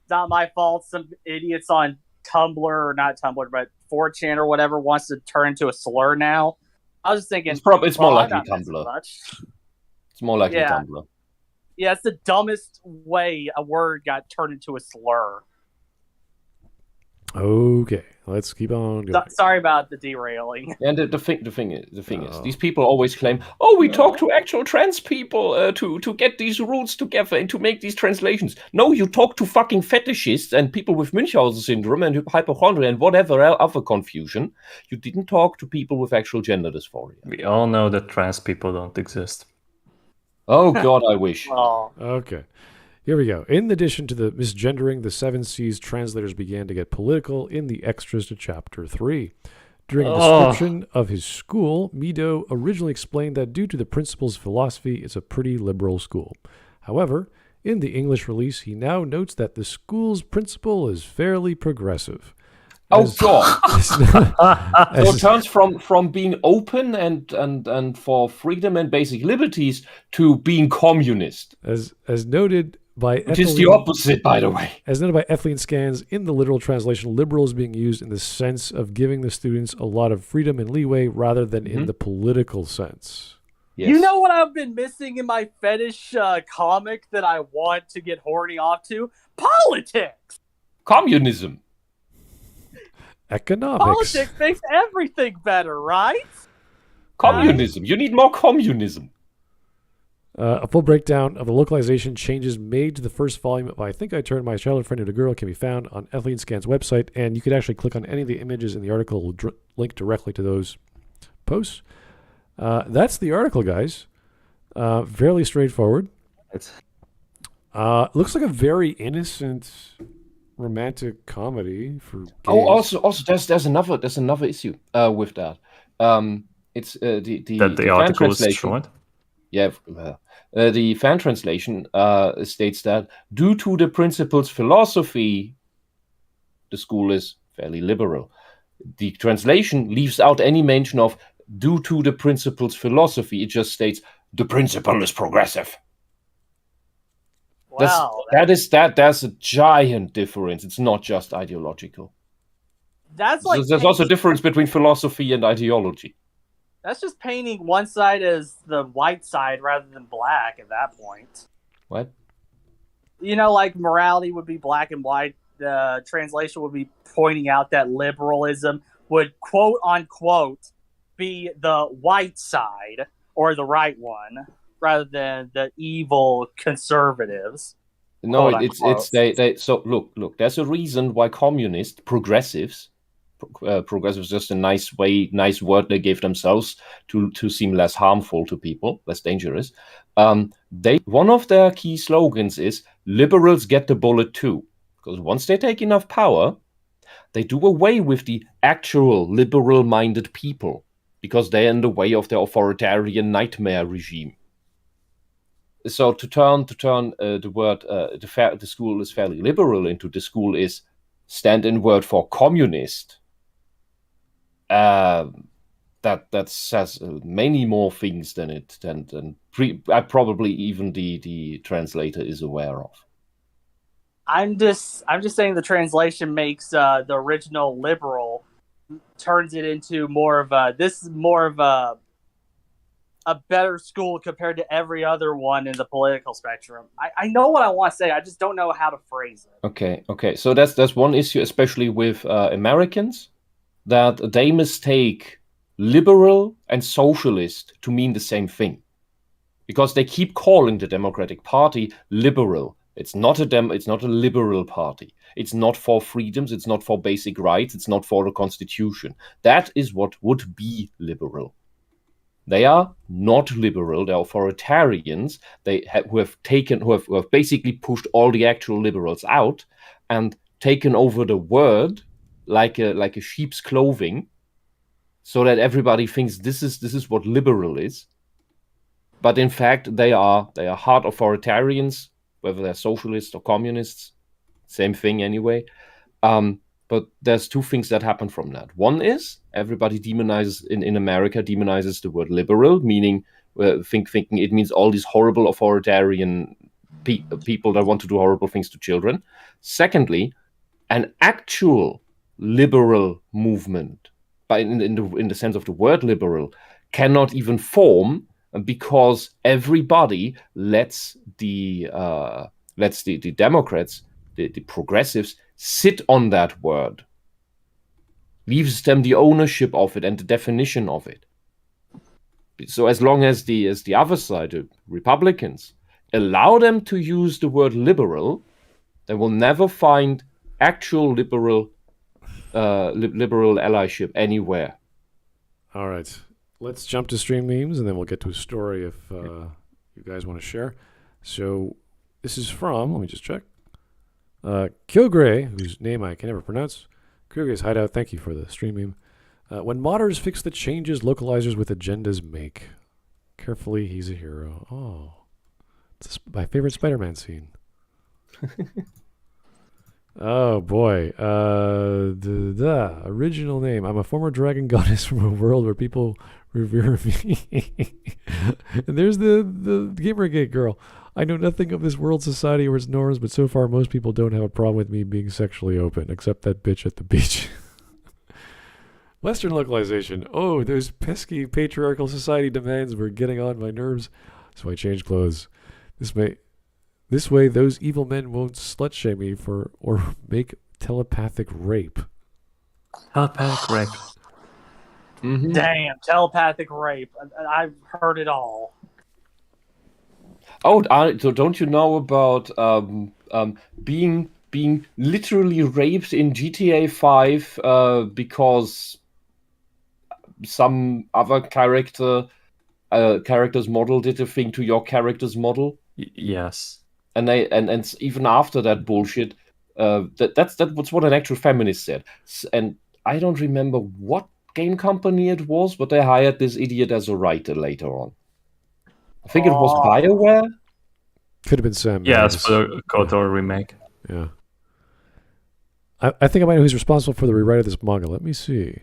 It's not my fault. Some idiots on Tumblr, or not Tumblr, but 4chan or whatever wants to turn into a slur now. I was just thinking... It's more likely Tumblr. It's more likely Tumblr. Yeah, it's the dumbest way a word got turned into a slur. Okay, let's keep on going. Sorry about the derailing. And the thing is, these people always claim, we talk to actual trans people to get these rules together and to make these translations. No, you talk to fucking fetishists and people with Münchhausen syndrome and hypochondria and whatever other confusion. You didn't talk to people with actual gender dysphoria. We all know that trans people don't exist. Oh God, I wish. Okay. Here we go. In addition to the misgendering, the Seven Seas translators began to get political in the extras to Chapter 3. During a description of his school, Mido originally explained that due to the principal's philosophy, it's a pretty liberal school. However, In the English release, he now notes that the school's principal is fairly progressive. Oh God! So it As, turns from being open and for freedom and basic liberties to being communist, as noted by which is the Ethylene- opposite, by the way. As noted by Ethylene Scans, in the literal translation, liberal is being used in the sense of giving the students a lot of freedom and leeway rather than in the political sense. Yes. You know what I've been missing in my fetish comic that I want to get horny off to? Politics! Communism. Economics. Politics makes everything better, right? Communism. You need more communism. A full breakdown of the localization changes made to the first volume of I Think I Turned My Childhood Friend Into a Girl can be found on Ethylene Scan's website, and you could actually click on any of the images in the article, link directly to those posts. That's the article, guys. Fairly straightforward. Looks like a very innocent romantic comedy for gays. Oh, also, there's another issue with that. It's the article is translation. short. Yeah, the fan translation states that due to the principal's philosophy, the school is fairly liberal. The translation leaves out any mention of due to the principal's philosophy. It just states the principal is progressive. Wow. That's a giant difference. It's not just ideological. That's like There's also a difference between philosophy and ideology. That's just painting one side as the white side rather than black at that point. What? You know, like morality would be black and white. The translation would be pointing out that liberalism would, quote unquote, be the white side or the right one rather than the evil conservatives. No, Quote, it's unquote. they. So look. There's a reason why progressives is just a nice word they gave themselves to seem less harmful to people, less dangerous. One of their key slogans is liberals get the bullet too, because once they take enough power, they do away with the actual liberal-minded people because they're in the way of the authoritarian nightmare regime. So to turn the word the school is fairly liberal into the school is stand-in word for communist. That says many more things than probably even the translator is aware of. I'm just saying the translation makes the original liberal turns it into more of a better school compared to every other one in the political spectrum. I know what I want to say. I just don't know how to phrase it. Okay. So that's one issue, especially with Americans, that they mistake liberal and socialist to mean the same thing, because they keep calling the Democratic Party liberal. It's not a liberal party. It's not for freedoms. It's not for basic rights. It's not for the Constitution. That is what would be liberal. They are not liberal. They're authoritarians. Who have basically pushed all the actual liberals out and taken over the word like a sheep's clothing, so that everybody thinks this is what liberal is. But in fact, they are hard authoritarians, whether they're socialists or communists, same thing anyway. But there's two things that happen from that. One is everybody demonizes in America demonizes the word liberal, meaning thinking it means all these horrible authoritarian people that want to do horrible things to children. Secondly, an actual liberal movement, in the sense of the word liberal, cannot even form because everybody lets the Democrats, the progressives, sit on that word, leaves them the ownership of it and the definition of it. So as long as the other side, the Republicans, allow them to use the word liberal, they will never find actual liberal allyship anywhere. All right. Let's jump to stream memes, and then we'll get to a story if you guys want to share. So this is from, let me just check, Kilgray, whose name I can never pronounce. Kilgray's Hideout, thank you for the stream meme. When modders fix the changes localizers with agendas make. Carefully, he's a hero. Oh. It's my favorite Spider-Man scene. Oh boy. The original name. I'm a former dragon goddess from a world where people revere me. And there's the Gamergate girl. I know nothing of this world society or its norms, but so far most people don't have a problem with me being sexually open, except that bitch at the beach. Western localization. Oh, those pesky patriarchal society demands were getting on my nerves, so I changed clothes. This way, those evil men won't slut-shame me or make telepathic rape. Telepathic rape. Mm-hmm. Damn, telepathic rape. I've heard it all. Oh, so don't you know about being literally raped in GTA 5 because some other character's model did a thing to your character's model? Yes. And even after that bullshit, that's what an actual feminist said. And I don't remember what game company it was, but they hired this idiot as a writer later on. I think it was BioWare. Could have been Sam. Yeah, Mendes. it's for the KOTOR remake. Yeah. I think I might know who's responsible for the rewrite of this manga. Let me see.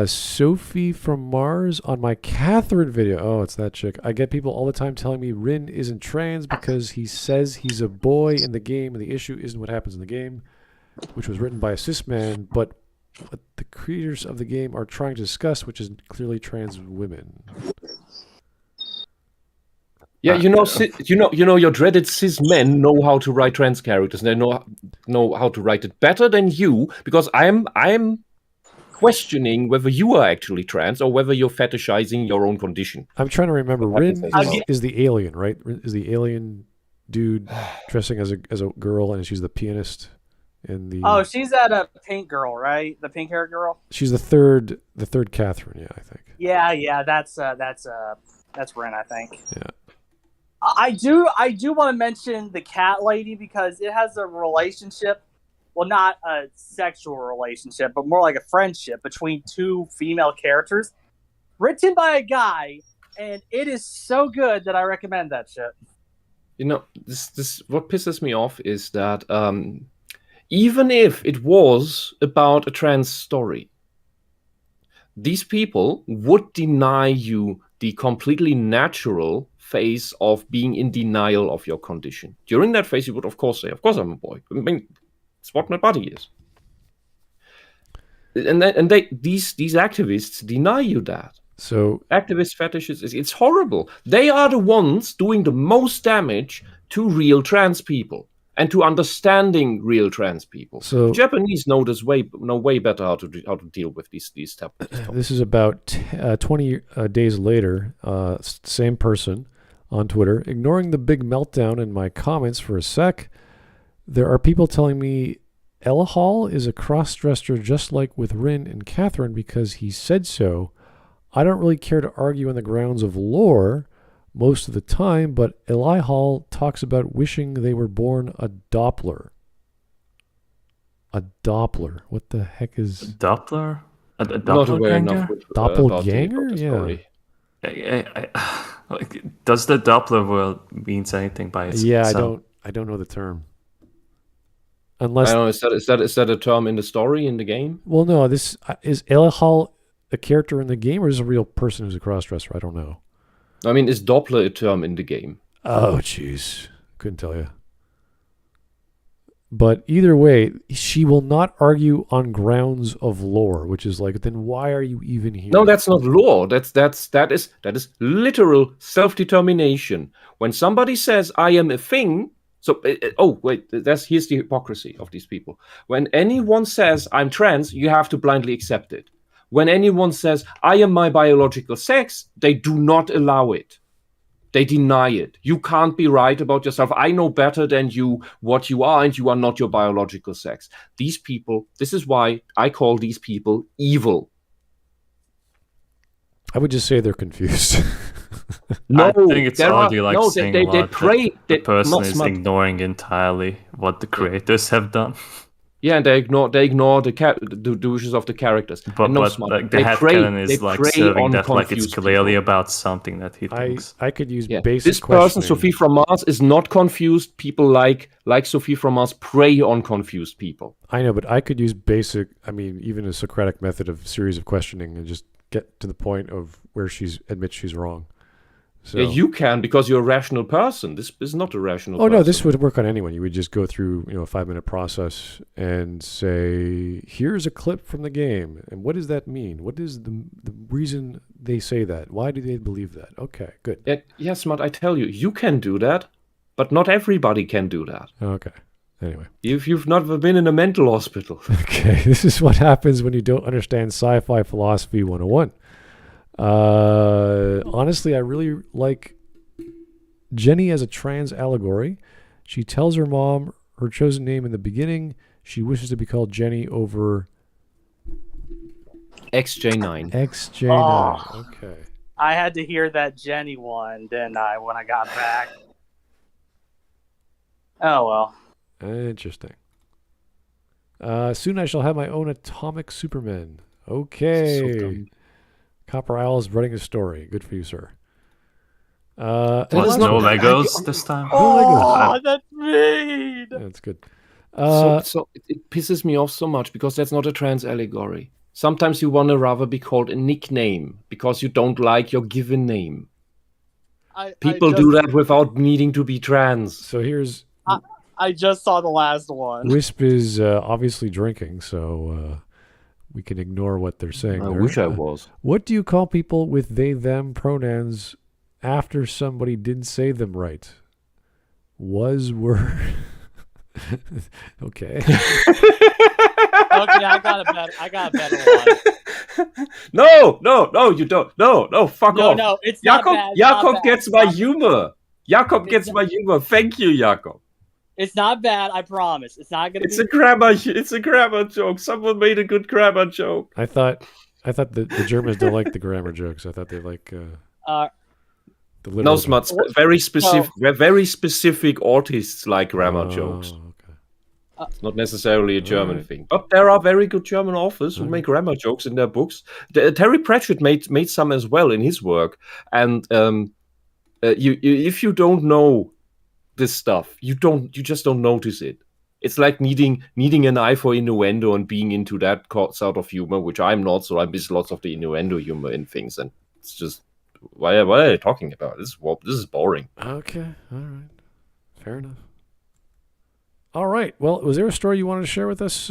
Sophie from Mars on my Catherine video. Oh, it's that chick. I get people all the time telling me Rin isn't trans because he says he's a boy in the game, and the issue isn't what happens in the game, which was written by a cis man, but what the creators of the game are trying to discuss, which is clearly trans women. Yeah, you know, your dreaded cis men know how to write trans characters, and they know how to write it better than you, because I'm questioning whether you are actually trans or whether you're fetishizing your own condition. I'm trying to remember. Rin Okay. is the alien, right? Rin is the alien dude dressing as a girl, and she's the pianist in the. Oh, she's that pink girl, right? The pink hair girl. She's the third Catherine. Yeah, I think. Yeah, that's Ren, I think. Yeah. I do want to mention the cat lady because it has a relationship. Well, not a sexual relationship, but more like a friendship between two female characters, written by a guy, and it is so good that I recommend that shit. You know, this what pisses me off is that even if it was about a trans story, these people would deny you the completely natural phase of being in denial of your condition. During that phase, you would, of course, say, of course I'm a boy. I mean, it's what my body is. And these activists deny you that. So Activist fetishes, it's horrible. They are the ones doing the most damage to real trans people and to understanding real trans people. So- Japanese know way better how to deal with these topics. this is about 20 days later. Same person on Twitter, ignoring the big meltdown in my comments for a sec. There are people telling me Elahal is a cross-dresser just like with Rin and Catherine because he said so. I don't really care to argue on the grounds of lore most of the time, but Elihal talks about wishing they were born a Doppler. A Doppler? What the heck is... Doppler? A Not aware enough doppelganger? Doppelganger? about the story. Like, does the Doppler world means anything by itself? Yeah, I don't know the term. Unless... I don't know, is that a term in the story, in the game? Well, no, this... is Elihal a character in the game, or is it a real person who's a cross-dresser? I don't know. I mean, is Doppler a term in the game? Oh, jeez. Couldn't tell you. But either way, she will not argue on grounds of lore, which is like, then why are you even here? No, that's not lore. That is literal self-determination. When somebody says, I am a thing... So, here's the hypocrisy of these people. When anyone says, I'm trans, you have to blindly accept it. When anyone says, I am my biological sex, they do not allow it. They deny it. You can't be right about yourself. I know better than you what you are, and you are not your biological sex. These people, this is why I call these people evil. I would just say they're confused. No, I think it's oddly like no, saying they a lot pray that the person not is smart. ignoring entirely what the creators have done. Yeah, and they ignore the wishes of the characters. But, no, but like, the headcanon is like serving that like it's clearly about something that he thinks. I could use Yeah. basic This person, questioning. Sophie from Mars, is not confused. People like Sophie from Mars prey on confused people. I know, but I could use basic, even a Socratic method of series of questioning and just get to the point of where admits she's wrong. So, Yeah, you can because you're a rational person. This is not a rational person. no, this would work on anyone. You would just go through, a 5-minute process and say, here's a clip from the game. And what does that mean? What is the reason they say that? Why do they believe that? Okay, good. Yeah, Smart, I tell you can do that, but not everybody can do that. Okay. Anyway. You've never been in a mental hospital. Okay, this is what happens when you don't understand sci-fi philosophy 101. Honestly, I really like Jenny as a trans allegory. She tells her mom her chosen name in the beginning. She wishes to be called Jenny over XJ9. XJ9. Oh. Okay. I had to hear that Jenny one, didn't I, when I got back? Oh, well. Interesting. Soon I shall have my own atomic Superman. Okay. Copper Owl is running a story. Good for you, sir. What, no Legos this time? Oh, that's mean. That's good. So it pisses me off so much because that's not a trans allegory. Sometimes you want to rather be called a nickname because you don't like your given name. People do that without needing to be trans. So here's... I just saw the last one. Wisp is obviously drinking, so we can ignore what they're saying. I wish I was. What do you call people with they, them pronouns after somebody didn't say them right? Was, were. Okay. Okay, I got a better one. No, you don't. No, fuck off. No, it's not bad. Jakob gets my humor. Jakob gets my humor. Thank you, Jakob. It's not bad, I promise. It's not gonna be. It's a grammar joke. Someone made a good grammar joke. I thought the Germans don't like the grammar jokes. I thought they like the literal. No, Smuts. Very specific artists like grammar jokes. Okay. It's not necessarily a German thing, but there are very good German authors who make grammar jokes in their books. Terry Pratchett made some as well in his work, and if you don't know this stuff, you just don't notice it. It's like needing an eye for innuendo and being into that sort of humor, which I'm not, so I miss lots of the innuendo humor in things, and it's just what are they talking about? This is boring. Okay, all right, fair enough. All right, well, was there a story you wanted to share with us?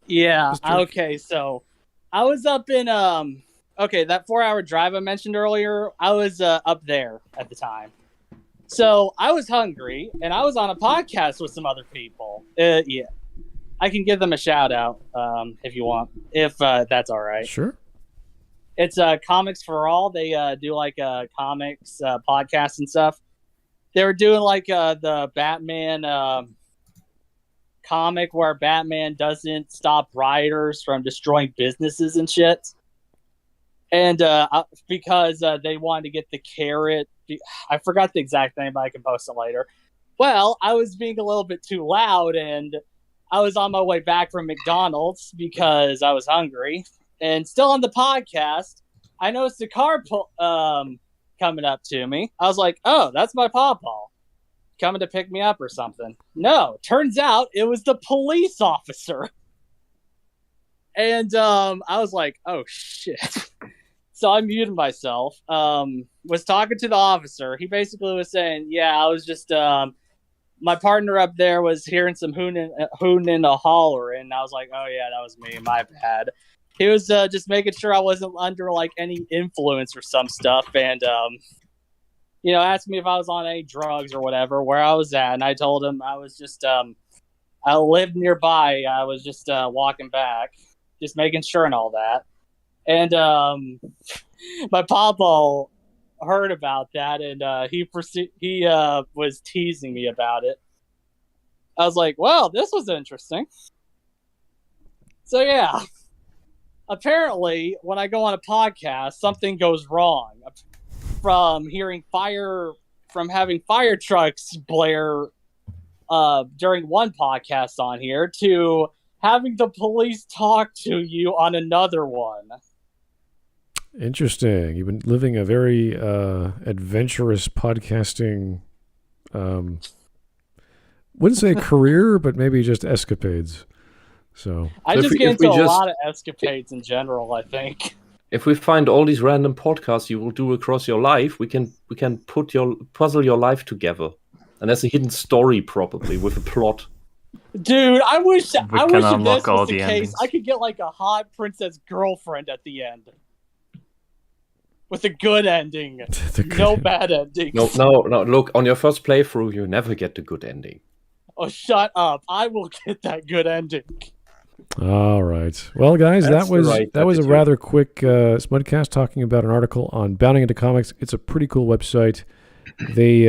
Yeah. Okay, so I was up in that 4-hour drive I mentioned earlier. I was up there at the time. So I was hungry, and I was on a podcast with some other people. Yeah, I can give them a shout out if you want, if that's all right. Sure. It's Comics for All. They do like comics podcasts and stuff. They were doing like the Batman comic where Batman doesn't stop rioters from destroying businesses and shit. And because they wanted to get the carrot, I forgot the exact name, but I can post it later. Well, I was being a little bit too loud, and I was on my way back from McDonald's because I was hungry. And still on the podcast, I noticed a car coming up to me. I was like, oh, that's my pawpaw coming to pick me up or something. No, turns out it was the police officer. And I was like, oh, shit. So I muted myself, was talking to the officer. He basically was saying, yeah, I was just, my partner up there was hearing some hooning and a hollering. And I was like, oh, yeah, that was me. My bad. He was just making sure I wasn't under, like, any influence or some stuff. And, asked me if I was on any drugs or whatever, where I was at. And I told him I was just, I lived nearby. I was just walking back, just making sure and all that. And my papa heard about that, and he was teasing me about it. I was like, well, this was interesting. So, yeah. Apparently, when I go on a podcast, something goes wrong. From having fire trucks blare during one podcast on here to having the police talk to you on another one. Interesting. You've been living a very adventurous podcasting, wouldn't say career, but maybe just escapades. So I just get into a lot of escapades in general, I think. If we find all these random podcasts you will do across your life, we can puzzle your life together. And there's a hidden story probably with a plot. Dude, I wish if this was the case, endings. I could get like a hot princess girlfriend at the end. With a good ending. No bad endings. No. Look, on your first playthrough, you never get the good ending. Oh, shut up. I will get that good ending. all right. Well, guys, That's that was right that was a attitude. rather quick Smudcast talking about an article on Bounding into Comics. It's a pretty cool website. They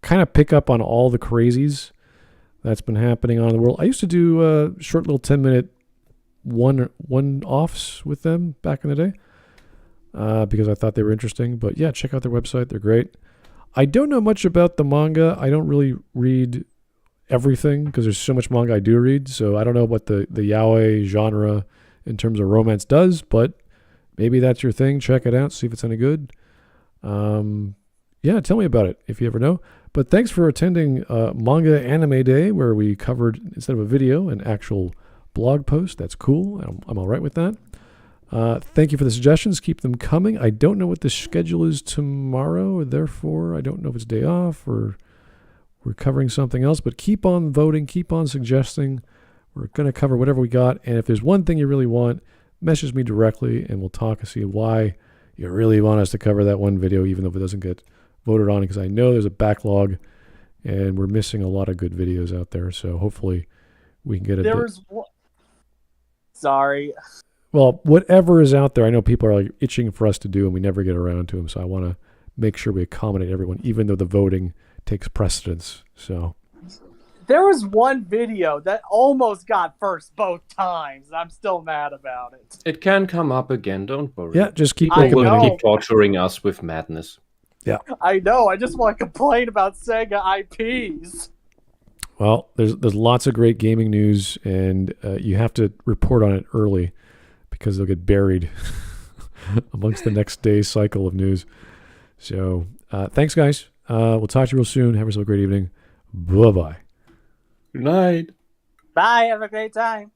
kind of pick up on all the crazies that's been happening on in the world. I used to do short little 10-minute one-offs with them back in the day because I thought they were interesting. But yeah, check out their website. They're great. I don't know much about the manga. I don't really read everything because there's so much manga I do read. So I don't know what the yaoi genre in terms of romance does, but maybe that's your thing. Check it out. See if it's any good. Yeah, tell me about it if you ever know. But thanks for attending Manga Anime Day, where we covered, instead of a video, an actual blog post. That's cool. I'm all right with that. Thank you for the suggestions. Keep them coming. I don't know what the schedule is tomorrow. Therefore, I don't know if it's day off or we're covering something else. But keep on voting. Keep on suggesting. We're going to cover whatever we got. And if there's one thing you really want, message me directly and we'll talk and see why you really want us to cover that one video, even though it doesn't get voted on, because I know there's a backlog and we're missing a lot of good videos out there. So hopefully we can get it. There was one... Sorry. Well, whatever is out there, I know people are like itching for us to do and we never get around to them. So I want to make sure we accommodate everyone, even though the voting takes precedence. So There was one video that almost got first both times. And I'm still mad about it. It can come up again, don't worry. yeah, just keep I People looking know. at it. keep torturing us with madness. I know. I just want to complain about Sega IPs. Well, there's lots of great gaming news, and you have to report on it early because they'll get buried amongst the next day's cycle of news. So thanks, guys. We'll talk to you real soon. Have yourself a great evening. Bye-bye. Good night. Bye. Have a great time.